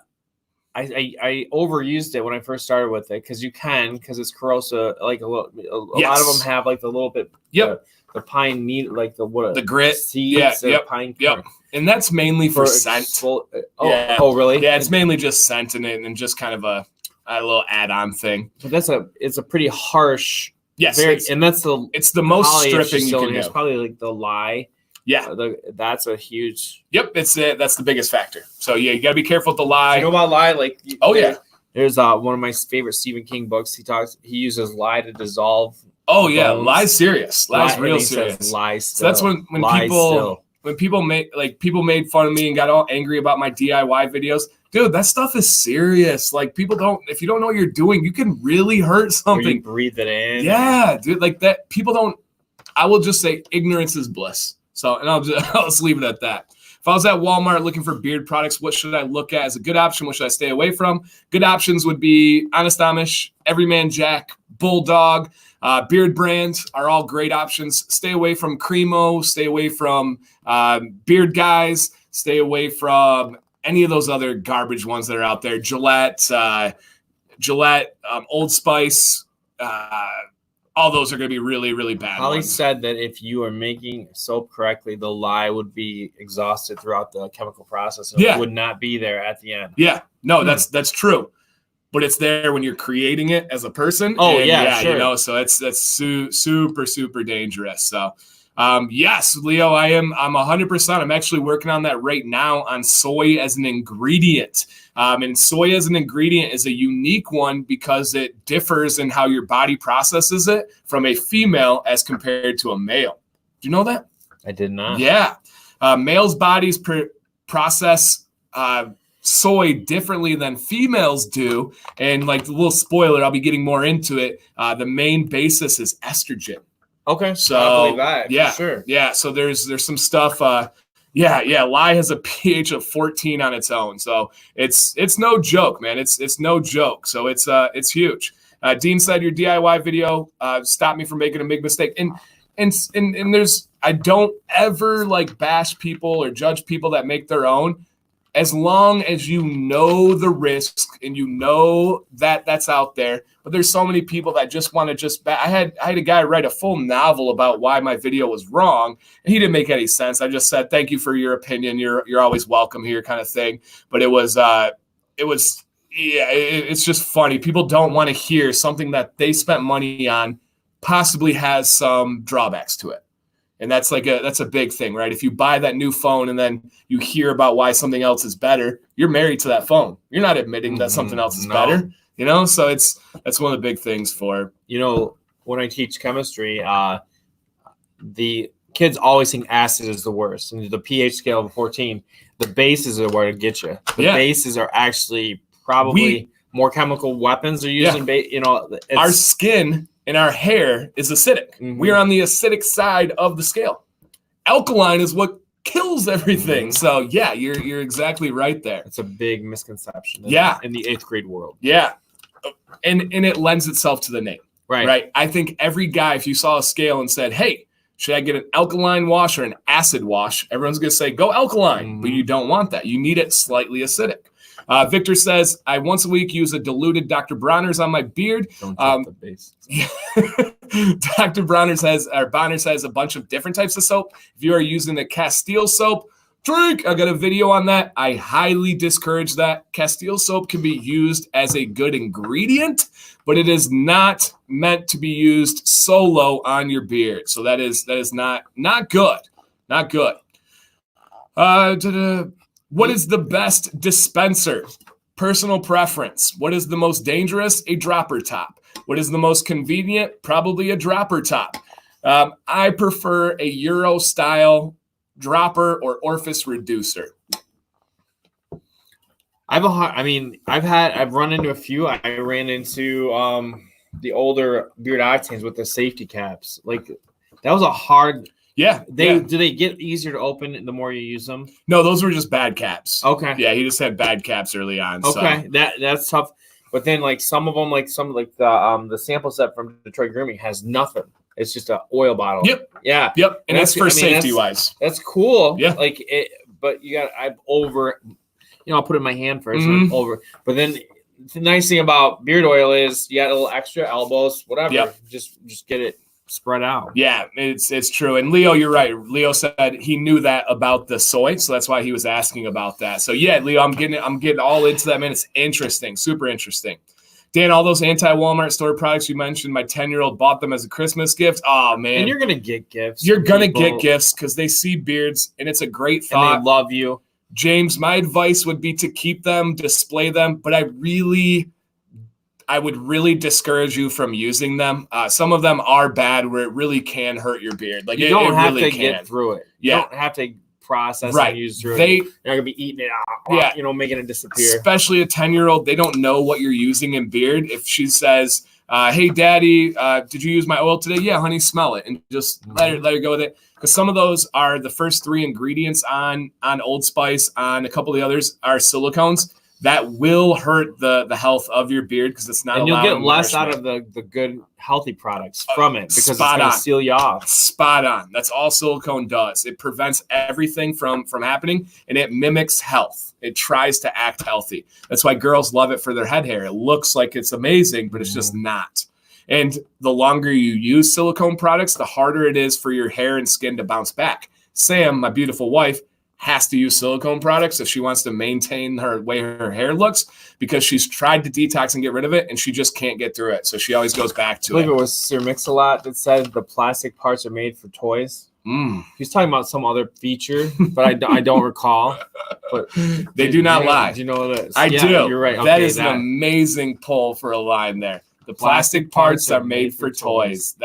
overused it when I first started with it because it's corrosive. Like a lot of them have like the little bit. Yep. The pine needle, like the grit seeds. Pine. Yep. And that's mainly for scent. Oh, really? Yeah, it's mainly just scent in it and just kind of a little add-on thing. But it's a pretty harsh. Yes. It's the most stripping you can do. It's probably like the lye. Yeah. That's a huge. Yep. That's the biggest factor. So yeah, you got to be careful with the lye. You know about lye? Like, yeah. There's one of my favorite Stephen King books. He uses lye to dissolve. Oh yeah, lie's serious. Lie's real serious. Lie so that's when people made fun of me and got all angry about my DIY videos. Dude, that stuff is serious. Like, if you don't know what you're doing, you can really hurt something. Breathe it in. Yeah, dude, like that. I will just say ignorance is bliss. So, and I'll just leave it at that. If I was at Walmart looking for beard products, what should I look at as a good option? What should I stay away from? Good options would be Honest Amish, Everyman Jack, Bulldog. Beard brands are all great options. Stay away from Cremo. Stay away from Beard Guys. Stay away from any of those other garbage ones that are out there. Gillette, Old Spice. All those are going to be really, really bad. Holly said that if you are making soap correctly, the lye would be exhausted throughout the chemical process. And it would not be there at the end. Yeah, no, that's true. But it's there when you're creating it as a person. Oh, yeah, sure. So that's super, super dangerous. So, yes, Leo, I'm 100%. I'm actually working on that right now on soy as an ingredient. And soy as an ingredient is a unique one because it differs in how your body processes it from a female as compared to a male. Do you know that? I did not. Yeah. Males' bodies process soy differently than females do. And like the little spoiler, I'll be getting more into it. The main basis is estrogen. Okay. So I believe that. Yeah. Sure. Yeah. So there's some stuff. Lye has a pH of 14 on its own. So it's no joke, man. It's no joke. So it's huge. Dean said your DIY video stopped me from making a big mistake. And there's, I don't ever like bash people or judge people that make their own. As long as you know the risk and you know that that's out there. But there's so many people that just want to I had a guy write a full novel about why my video was wrong, and he didn't make any sense. I just said, thank you for your opinion. You're always welcome here, kind of thing. But it's just funny. People don't want to hear something that they spent money on possibly has some drawbacks to it. And that's a big thing, right? If you buy that new phone and then you hear about why something else is better, you're married to that phone. You're not admitting that something else is better, So that's one of the big things for. When I teach chemistry, the kids always think acid is the worst. And the pH scale of 14, the bases are where to get you. The bases are actually probably more chemical weapons they're using. Our skin and our hair is acidic. Mm-hmm. We are on the acidic side of the scale. Alkaline is what kills everything. Mm-hmm. So yeah, you're exactly right there. It's a big misconception. In the 8th grade world. Yeah, and it lends itself to the name. Right. I think every guy, if you saw a scale and said, "Hey, should I get an alkaline wash or an acid wash?" Everyone's gonna say, "Go alkaline," but you don't want that. You need it slightly acidic. Victor says, I once a week use a diluted Dr. Bronner's on my beard. Don't drop the base. Dr. Bronner's has a bunch of different types of soap. If you are using the Castile soap, drink. I got a video on that. I highly discourage that. Castile soap can be used as a good ingredient, but it is not meant to be used solo on your beard. So that is not good. Not good. What is the best dispenser? Personal preference. What is the most dangerous? A dropper top. What is the most convenient? Probably a dropper top. I prefer a Euro style dropper or orifice reducer. I've run into a few. I ran into the older beard octanes with the safety caps. Like that was a hard. Do they get easier to open the more you use them? No, those were just bad caps. Okay. Yeah, he just had bad caps early on. Okay, so. That's tough. But then some of them, the sample set from Detroit Grooming has nothing. It's just an oil bottle. Yep. Yeah. Yep. And that's for safety wise. That's cool. Yeah. But I'll put it in my hand first and over. But then the nice thing about beard oil is you got a little extra elbows, whatever. Yep. Just get it spread out. Yeah, it's true. And Leo, you're right. Leo said he knew that about the soy, so that's why he was asking about that. So yeah, Leo, I'm getting all into that, man. It's interesting, super interesting. Dan, all those anti-Walmart store products you mentioned, my 10-year-old bought them as a Christmas gift. Oh, man. And you're going to get gifts. You're going to get gifts because they see beards, and it's a great thought. And they love you. James, my advice would be to keep them, display them, but I would really discourage you from using them. Some of them are bad where it really can hurt your beard. Like you don't have really to get through it. You don't have to process and use through it. You're not going to be eating it, making it disappear. Especially a 10-year-old, they don't know what you're using in beard. If she says, hey, Daddy, did you use my oil today? Yeah, honey, smell it. And just let her go with it. Because some of those are the first 3 ingredients on Old Spice, on a couple of the others are silicones. That will hurt the health of your beard because it's not. And you'll get less out of the good, healthy products from it because it's going to seal you off. Spot on. That's all silicone does. It prevents everything from happening, and it mimics health. It tries to act healthy. That's why girls love it for their head hair. It looks like it's amazing, but it's just not. And the longer you use silicone products, the harder it is for your hair and skin to bounce back. Sam, my beautiful wife, has to use silicone products if she wants to maintain her way her hair looks because she's tried to detox and get rid of it and she just can't get through it. So she always goes back to it. I believe it was Sir Mix-a-Lot that said the plastic parts are made for toys. He's talking about some other feature, but I don't recall. But they do not lie. Do you know what it is? I do. You're right. That is an amazing pull for a line there. The plastic parts are made for toys.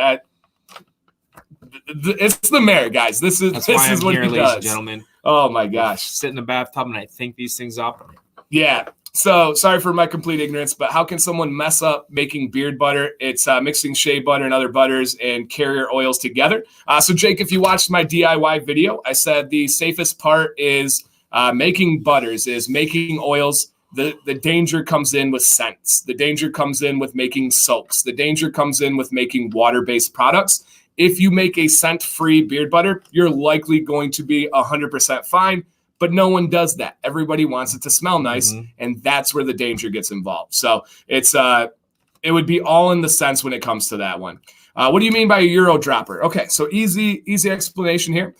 It's the mayor, guys. This is what he does. Ladies and gentlemen. Oh my gosh. Sit in the bathtub and I think these things up. Yeah. So sorry for my complete ignorance, but how can someone mess up making beard butter? It's mixing shea butter and other butters and carrier oils together. So Jake, if you watched my DIY video, I said the safest part is making butters, is making oils. The danger comes in with scents. The danger comes in with making soaps. The danger comes in with making water-based products. If you make a scent-free beard butter, you're likely going to be 100% fine, but no one does that. Everybody wants it to smell nice, and that's where the danger gets involved. So it would be all in the sense when it comes to that one. What do you mean by a Euro dropper? Okay, so easy explanation here.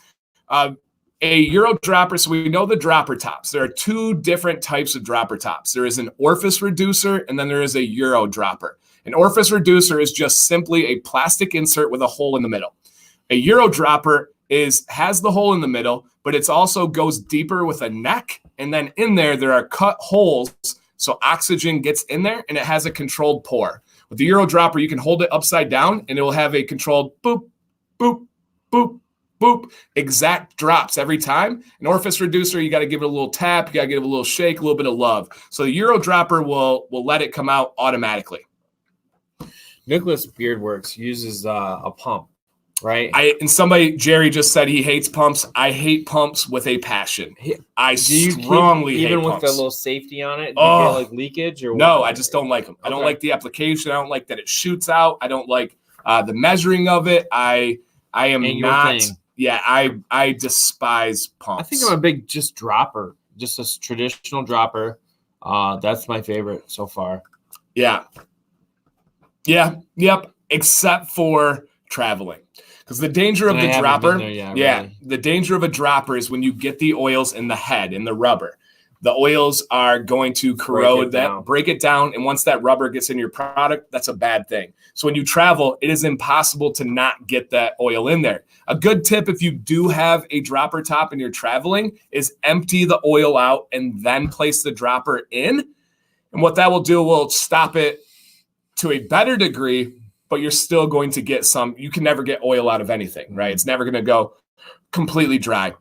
A Euro dropper, so we know the dropper tops. There are 2 different types of dropper tops. There is an orifice reducer, and then there is a Euro dropper. An orifice reducer is just simply a plastic insert with a hole in the middle. A Euro dropper has the hole in the middle, but it also goes deeper with a neck, and then in there are cut holes so oxygen gets in there, and it has a controlled pour. With the Euro dropper, you can hold it upside down, and it will have a controlled boop, boop, boop, boop, exact drops every time. An orifice reducer, you got to give it a little tap, you got to give it a little shake, a little bit of love. So the Euro dropper will let it come out automatically. Nicholas Beardworks uses a pump, right? Jerry just said he hates pumps. I hate pumps with a passion. I strongly hate even pumps. With the little safety on it. Do you get like leakage or no? What? I just don't like them. I don't like the application. I don't like that it shoots out. I don't like the measuring of it. I am not. Yeah, I despise pumps. I think I'm a big just dropper, just a traditional dropper. That's my favorite so far. Yeah. Yeah, yep, except for traveling. Because the danger of the dropper, the danger of a dropper is when you get the oils in the head, in the rubber. The oils are going to corrode break it down, and once that rubber gets in your product, that's a bad thing. So when you travel, it is impossible to not get that oil in there. A good tip if you do have a dropper top and you're traveling is empty the oil out and then place the dropper in. And what that will do will stop it to a better degree, but you're still going to get some. You can never get oil out of anything, right? It's never going to go completely dry.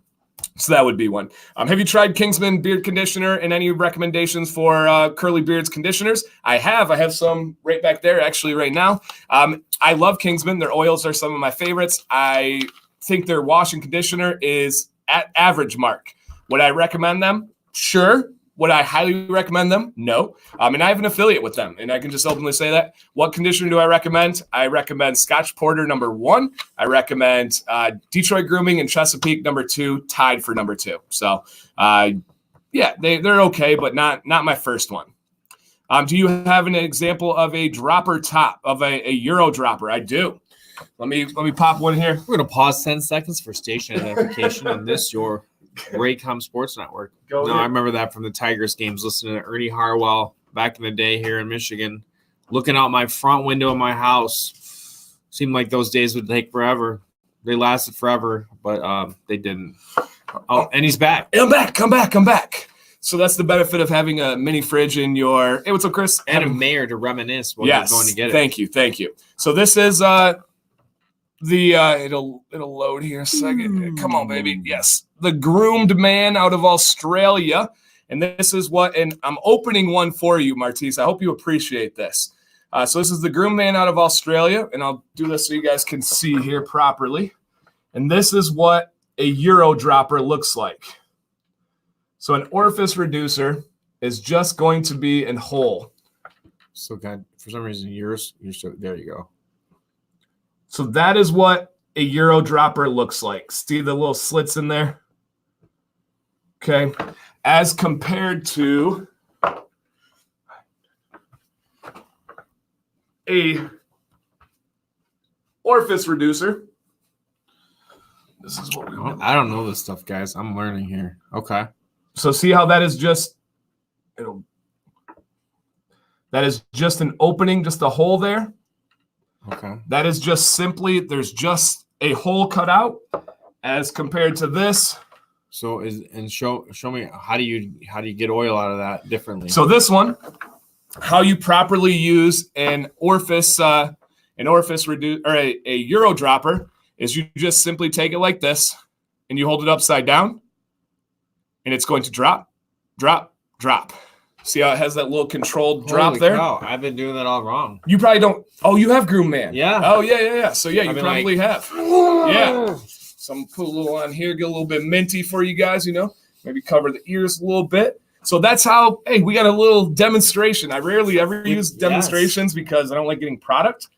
So that would be one. Have you tried Kingsman beard conditioner and any recommendations for curly beards conditioners? I have some right back there actually right now. I love Kingsman. Their oils are some of my favorites. I think their wash and conditioner is at average mark. Would I recommend them? Sure. Would I highly recommend them? No. And I have an affiliate with them, and I can just openly say that. What conditioner do I recommend? I recommend Scotch Porter #1. I recommend Detroit Grooming and Chesapeake #2, tied for #2. So, they're okay, but not my first one. Do you have an example of a dropper top, of a Euro dropper? I do. Let me pop one here. We're going to pause 10 seconds for station identification on this, your Raycom Sports Network. I remember that from the Tigers games, listening to Ernie Harwell back in the day here in Michigan. looking out my front window of my house. Seemed like those days would take forever. They lasted forever, but they didn't. Oh, and he's back. I'm back. Come back. So that's the benefit of having a mini fridge in your. Hey, what's up, Chris? And a mayor to reminisce while you're going to get it. Thank you. So this is it'll load here a second. Come on, baby. Yes, the groomed man out of Australia, and this is what. And I'm opening one for you, Martise. I hope you appreciate this. So this is the groomed man out of Australia, and I'll do this so you guys can see here properly. And this is what a Euro dropper looks like. So an orifice reducer is just going to be a hole. So God, for some reason, you're so, there you go. So that is what a Euro dropper looks like. See the little slits in there? Okay. As compared to a orifice reducer. This is what we want. I don't know this stuff, guys. I'm learning here. Okay. So see how that is just that is just an opening, just a hole there. Okay. That is just simply there's just a hole cut out as compared to this. So show me how do you get oil out of that differently? So this one, how you properly use an orifice reduce or a Euro dropper is you just simply take it like this and you hold it upside down and it's going to drop, drop, drop. See how it has that little controlled drop there? Cow. I've been doing that all wrong. You probably don't. Oh, you have Groom Man. Yeah. Oh, yeah. So, yeah, you probably have. Yeah. So I'm going to put a little on here, get a little bit minty for you guys, maybe cover the ears a little bit. So that's how, hey, we got a little demonstration. I rarely ever use demonstrations because I don't like getting product.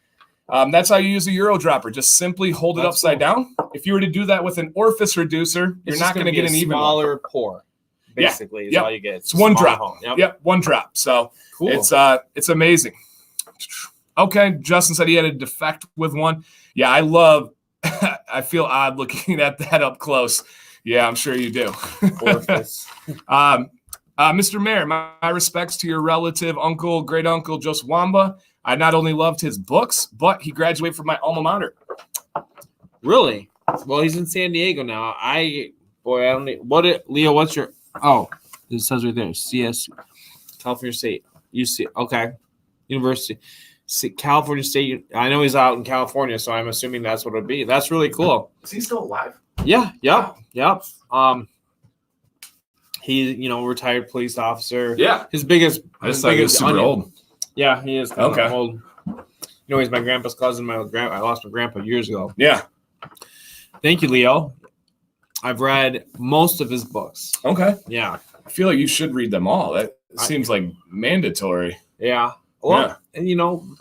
That's how you use a Euro dropper. Just simply hold it upside down. If you were to do that with an orifice reducer, you're not going to get an even smaller pour. Basically, is all you get. It's one drop. Yep, one drop. So cool. It's amazing. Okay, Justin said he had a defect with one. Yeah, I love. I feel odd looking at that up close. Yeah, I'm sure you do. Mr. Mayor, my respects to your relative, uncle, great uncle, Joseph Wamba. I not only loved his books, but he graduated from my alma mater. Really? Well, he's in San Diego now. I don't know. Leo, what's your... Oh, it says right there. CS, California State. UC. Okay. University. California State. I know he's out in California, so I'm assuming that's what it would be. That's really cool. Is he still alive? Yeah. Yep. He, retired police officer. Yeah. His biggest. I just thought he was super old. Yeah, he is kind of old. He's my grandpa's cousin. I lost my grandpa years ago. Yeah. Thank you, Leo. I've read most of his books. Okay. Yeah. I feel like you should read them all. That seems like mandatory. Yeah. Well, and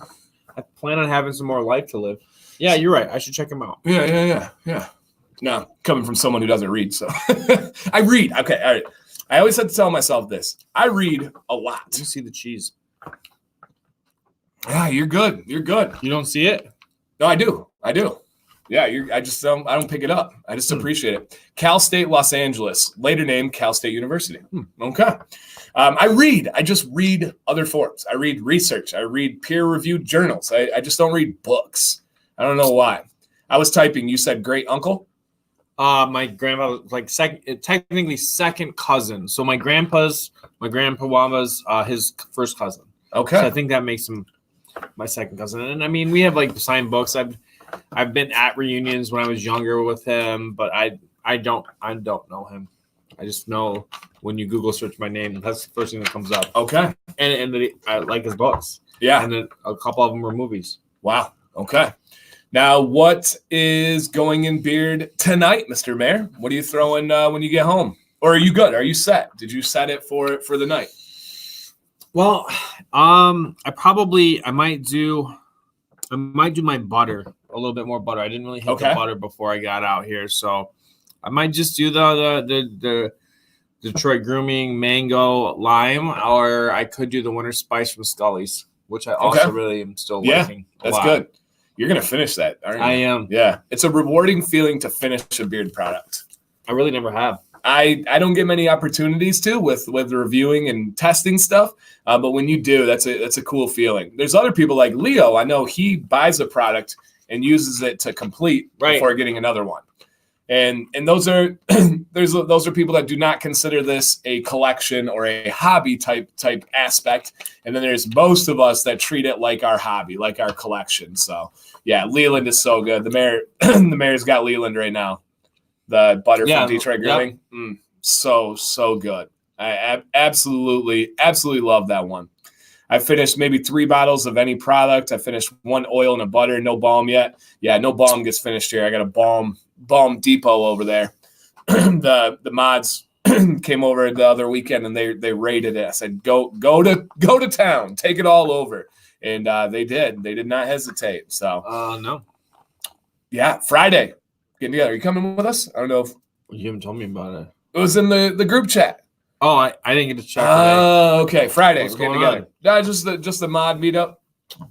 I plan on having some more life to live. Yeah, you're right. I should check him out. Yeah. No, coming from someone who doesn't read, so I read. Okay, all right. I always have to tell myself this. I read a lot. You see the cheese. Yeah, you're good. You're good. You don't see it? No, I do. Yeah, I don't pick it up. I just appreciate it. Cal State Los Angeles, later named Cal State University. Okay. I just read other forums. I read research. I read peer-reviewed journals. I just don't read books. I don't know why. I was typing. You said great uncle? My grandpa was technically second cousin. So my grandpa Wamba's his first cousin. Okay. So I think that makes him my second cousin. And I mean, we have signed books. I've been at reunions when I was younger with him, but I don't know him. I just know when you Google search my name, that's the first thing that comes up. Okay. And I like his books. Yeah. And then a couple of them were movies. Wow. Okay. Now, what is going in beard tonight, Mr. Mayor? What are you throwing when you get home? Or are you good? Are you set? Did you set it for the night? Well, I might do my butter, a little bit more butter. I didn't really hit the butter before I got out here, so I might just do the Detroit Grooming Mango Lime, or I could do the Winter Spice from Scully's, which I also really am still liking. That's good. You're gonna finish that, aren't you? I am. Yeah, it's a rewarding feeling to finish a beard product. I really never have. I don't get many opportunities to with reviewing and testing stuff, but when you do, that's a cool feeling. There's other people like Leo. I know he buys a product and uses it to complete before getting another one. And those are those are people that do not consider this a collection or a hobby type aspect. And then there's most of us that treat it like our hobby, like our collection. So yeah, Leland is so good. The mayor's got Leland right now. The butter from Detroit Grilling. Yep. So good. I absolutely love that one. I finished maybe 3 bottles of any product. I finished 1 oil and a butter, no balm yet. Yeah, no balm gets finished here. I got a balm depot over there. The mods came over the other weekend and they rated it. I said, go to town, take it all over. And they did. They did not hesitate. So no. Yeah, Friday. Getting together. Are you coming with us? I don't know if you haven't told me about it. It was in the group chat. Oh, I didn't get to check. Oh, okay. Friday. What's we're getting going together. No, just the mod meetup.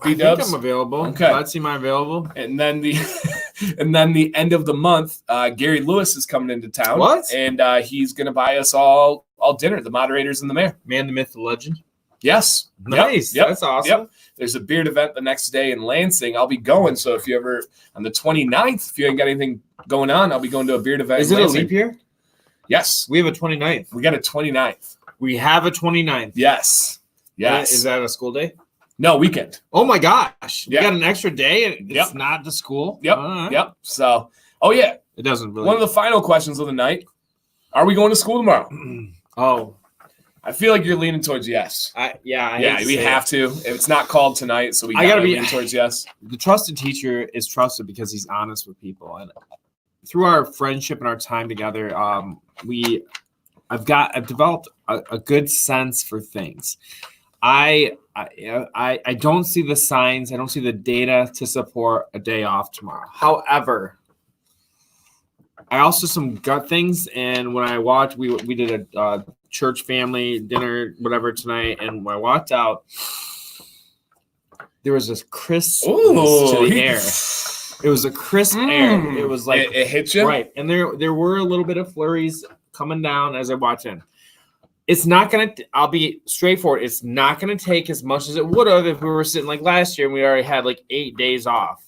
I think I'm available. Okay. Let's see my available. And then the end of the month, Gary Lewis is coming into town. What? And he's gonna buy us all dinner, the moderators and the mayor. Man, the myth, the legend. Yes. Nice. Yep. That's awesome. Yep. There's a beard event the next day in Lansing. I'll be going. So if you ever on the 29th, if you ain't got anything going on, I'll be going to a beard event. Is it a leap year? Yes. We have a 29th. We got a 29th. We have a 29th. Yes. Yes. Is that a school day? No, weekend. Oh my gosh. Yep. We got an extra day and it's not the school. Yep. Right. Yep. So, oh yeah. It doesn't really. One of the final questions of the night. Are we going to school tomorrow? Oh. I feel like you're leaning towards yes. We have to. If it's not called tonight, so we gotta be leaning towards yes. The trusted teacher is trusted because he's honest with people, and through our friendship and our time together, I've developed a good sense for things. I don't see the signs. I don't see the data to support a day off tomorrow. However, I also some gut things, and when I watched, we did a church family dinner, whatever tonight, and when I walked out, there was this crisp to the air. It was a crisp air. It was like it hit you right, and there were a little bit of flurries coming down as I watched in. It's not gonna. I'll be straightforward. It's not gonna take as much as it would have if we were sitting like last year and we already had like 8 days off.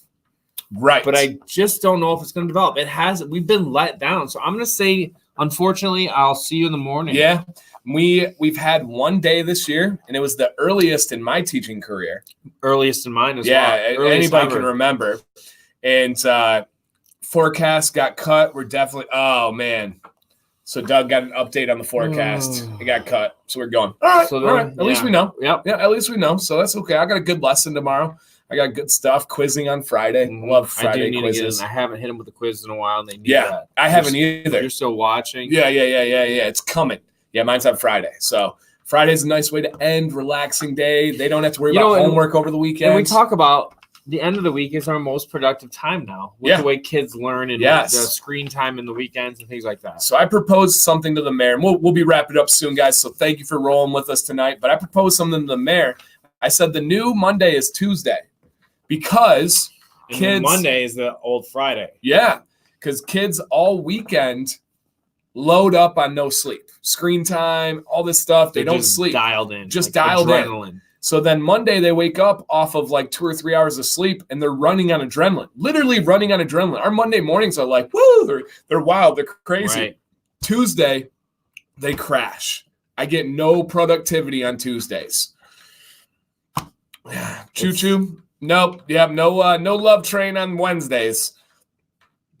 Right. But I just don't know if it's going to develop. It has. We've been let down. So I'm going to say, unfortunately, I'll see you in the morning. Yeah. We've had 1 day this year, and it was the earliest in my teaching career. Earliest in mine as well. Yeah, anybody can remember. And forecast got cut. We're definitely – oh, man. So Doug got an update on the forecast. It got cut. So we're going, all right, all right. At least we know. Yep. Yeah, at least we know. So that's okay. I got a good lesson tomorrow. I got good stuff. Quizzing on Friday. Love Friday quizzes. I haven't hit him with a quiz in a while. And they need that. I haven't either. You're still watching? Yeah. It's coming. Yeah, mine's on Friday. So Friday's a nice way to end. Relaxing day. They don't have to worry about homework over the weekend. And we talk about the end of the week is our most productive time now with the way kids learn and the screen time in the weekends and things like that. So I proposed something to the mayor. And we'll be wrapping up soon, guys. So thank you for rolling with us tonight. But I proposed something to the mayor. I said the new Monday is Tuesday. Because kids Monday is the old Friday. Yeah, because kids all weekend load up on no sleep, screen time, all this stuff. They don't sleep. Dialed in. Just like dialed adrenaline. In. So then Monday they wake up off of like 2 or 3 hours of sleep and they're running on adrenaline. Literally running on adrenaline. Our Monday mornings are like, woo, they're wild, they're crazy. Right. Tuesday, they crash. I get no productivity on Tuesdays. Choo-choo. Nope. Yep. No love train on Wednesdays.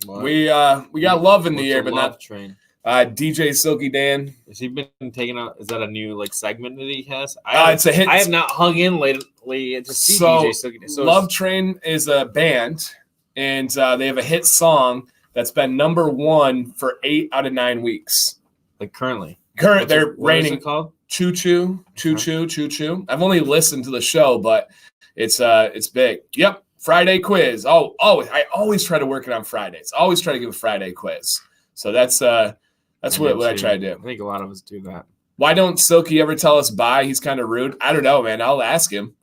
What? We got love in the air, but not train. DJ Silky Dan. Has he been taking out? Is that a new like segment that he has? It's a hit. I have not hung in lately to see DJ Silky Dan. So Love Train is a band, and they have a hit song that's been #1 for 8 out of 9 weeks. Like currently. They're reigning. What is it called? Choo Choo. I've only listened to the show, but it's big. Yep. Friday quiz. Oh, I always try to work it on Fridays. Always try to give a Friday quiz. So that's what I try to do. I think a lot of us do that. Why don't Silky ever tell us bye? He's kind of rude. I don't know, man. I'll ask him.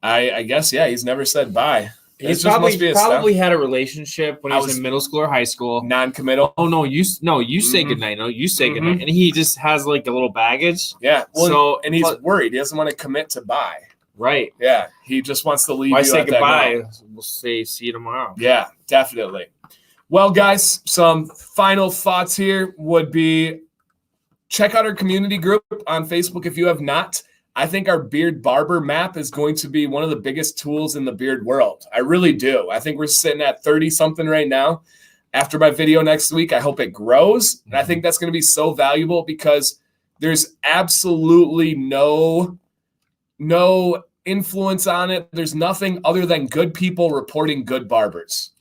I guess, yeah, he's never said bye. He's probably had a relationship when he was in middle school or high school. Non-committal. Oh no, you say goodnight. No, you say goodnight, and he just has like a little baggage. Yeah. Well, and he's worried. He doesn't want to commit to bye. Right. Yeah. He just wants to leave. Why say goodbye? We'll say see you tomorrow. Yeah, definitely. Well, guys, some final thoughts here would be check out our community group on Facebook if you have not. I think our beard barber map is going to be one of the biggest tools in the beard world. I really do. I think we're sitting at 30 something right now. After my video next week, I hope it grows. And I think that's going to be so valuable because there's absolutely no influence on it. There's nothing other than good people reporting good barbers.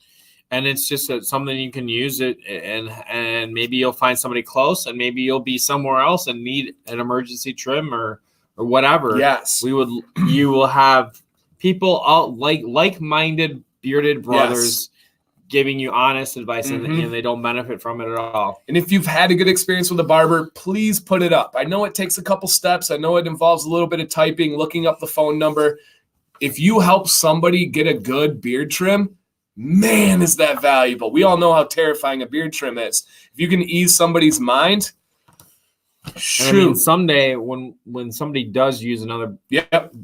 And it's just something you can use it, and maybe you'll find somebody close, and maybe you'll be somewhere else and need an emergency trim or whatever. Yes. You will have people all like-minded bearded brothers giving you honest advice, and they don't benefit from it at all. And if you've had a good experience with a barber, please put it up. I know it takes a couple steps. I know it involves a little bit of typing, looking up the phone number. If you help somebody get a good beard trim, man, is that valuable. We all know how terrifying a beard trim is. If you can ease somebody's mind, shoot. I mean, someday when somebody does use another,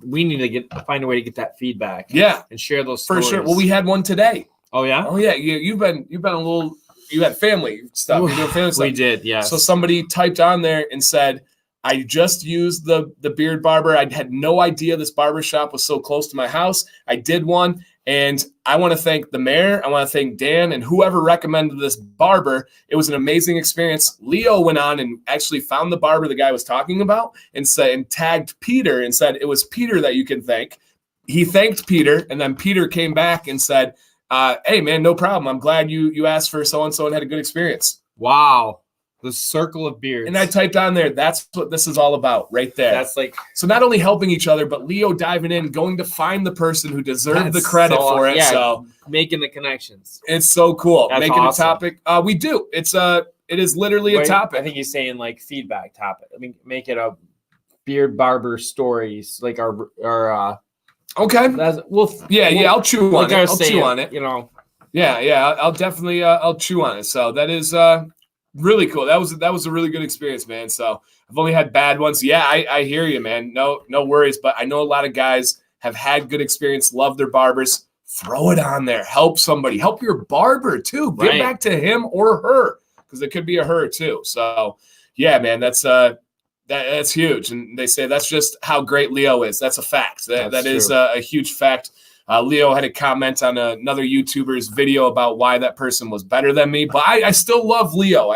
we need to find a way to get that feedback. Yeah, and share those for stories. sure. Well, we had one today. Oh yeah. Oh yeah. You've been a little. You had family stuff. You doing family stuff. We did. Yeah. So somebody typed on there and said, "I just used the beard barber. I had no idea this barber shop was so close to my house. I did one." And I want to thank the mayor. I want to thank Dan and whoever recommended this barber. It was an amazing experience. Leo went on and actually found the barber the guy was talking about and tagged Peter and said it was Peter that you can thank. He thanked Peter, and then Peter came back and said, "Hey man, no problem. I'm glad you asked for so and so and had a good experience." Wow. The circle of beards. And I typed on there, that's what this is all about right there. That's like, so not only helping each other, but Leo diving in, going to find the person who deserved the credit for it. Yeah, so making the connections. It's so cool. That's making awesome. a topic. We do. It is literally a topic. I think he's saying like feedback topic. I mean, make it a beard barber stories, like our okay. I'll chew on it. I'll chew on it. You know. Yeah. I'll definitely I'll chew on it. So that is really cool. That was a really good experience, man. So I've only had bad ones. Yeah, I hear you, man. No worries. But I know a lot of guys have had good experience, love their barbers. Throw it on there. Help somebody. Help your barber too. Give back to him or her, because it could be a her too. So yeah, man, that's huge. And they say that's just how great Leo is. That's a fact. That is a huge fact. Leo had a comment on another YouTuber's video about why that person was better than me, but I still love Leo.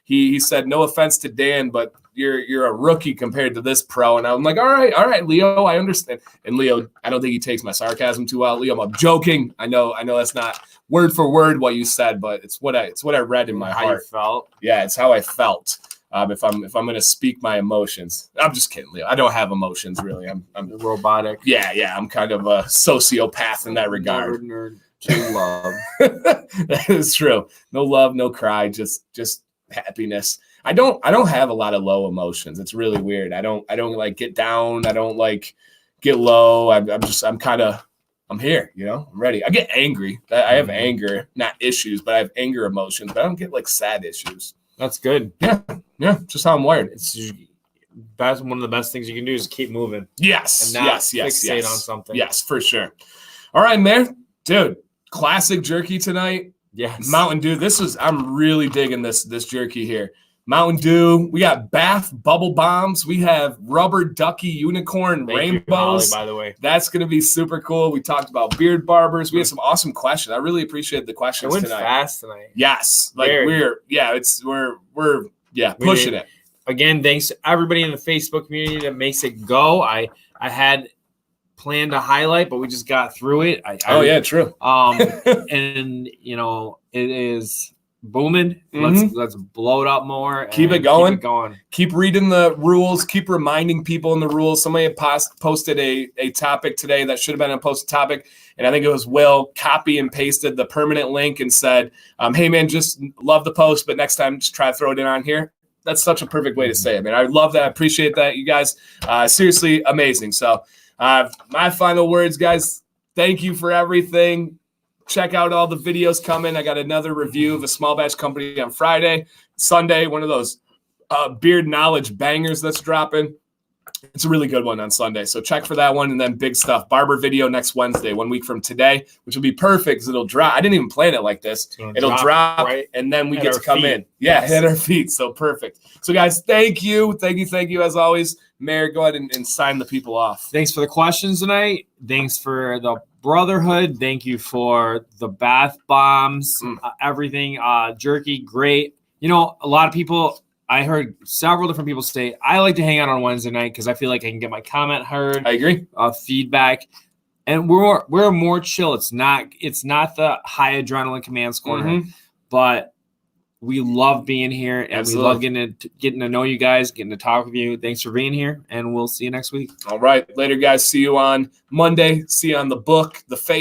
He said, no offense to Dan, but you're a rookie compared to this pro. And I'm like, all right, Leo, I understand. And Leo, I don't think he takes my sarcasm too well. Leo, I'm joking. I know that's not word for word what you said, but it's what I read in my heart. How you felt? Yeah, it's how I felt. If I'm going to speak my emotions, I'm just kidding, Leo. I don't have emotions really. I'm robotic. Yeah. I'm kind of a sociopath in that regard. Nerd to love. That is true. No love, no cry, just happiness. I don't have a lot of low emotions. It's really weird. I don't like get down. I don't like get low. I'm here, I'm ready. I get angry. I have anger, not issues, but I have anger emotions, but I don't get like sad issues. That's good. Yeah, just how I'm wired. That's one of the best things you can do is keep moving. Yes, and not fixate on something. Yes, for sure. All right, man. Dude, classic jerky tonight. Yes. Mountain Dew. I'm really digging this jerky here. Mountain Dew. We got bath bubble bombs. We have rubber ducky unicorn rainbows. You, Molly, by the way. That's going to be super cool. We talked about beard barbers. We had some awesome questions. I really appreciate the questions tonight. It went fast tonight. Yes. Like we're pushing it. Again, thanks to everybody in the Facebook community that makes it go. I had planned to highlight, but we just got through it. True. And it is booming. Let's blow it up more. Keep it going. Keep reading the rules. Keep reminding people in the rules. Somebody had posted a topic today that should have been a posted topic, and I think it was Will copy and pasted the permanent link and said, "Hey man, just love the post, but next time just try to throw it in on here." That's such a perfect way to say it, man. I love that. I appreciate that, you guys. Seriously amazing. So my final words, guys. Thank you for everything. Check out all the videos coming. I got another review of a small batch company on Friday. Sunday, one of those beard knowledge bangers that's dropping. It's a really good one on Sunday. So check for that one. And then big stuff. Barber video next Wednesday, 1 week from today, which will be perfect because it'll drop. I didn't even plan it like this. It'll drop right and then we get to come feet. in. Yeah, hit our feet. So perfect. So guys, thank you. Thank you as always. Mayor, go ahead and sign the people off. Thanks for the questions tonight. Thanks for the brotherhood. Thank you for the bath bombs, everything. Jerky, great. You know, a lot of people, I heard several different people say, I like to hang out on Wednesday night because I feel like I can get my comment heard. I agree. Feedback. And we're more chill. It's not the high adrenaline command score, but we love being here and we love getting to know you guys, getting to talk with you. Thanks for being here, and we'll see you next week. All right. Later, guys. See you on Monday. See you on the book, the face.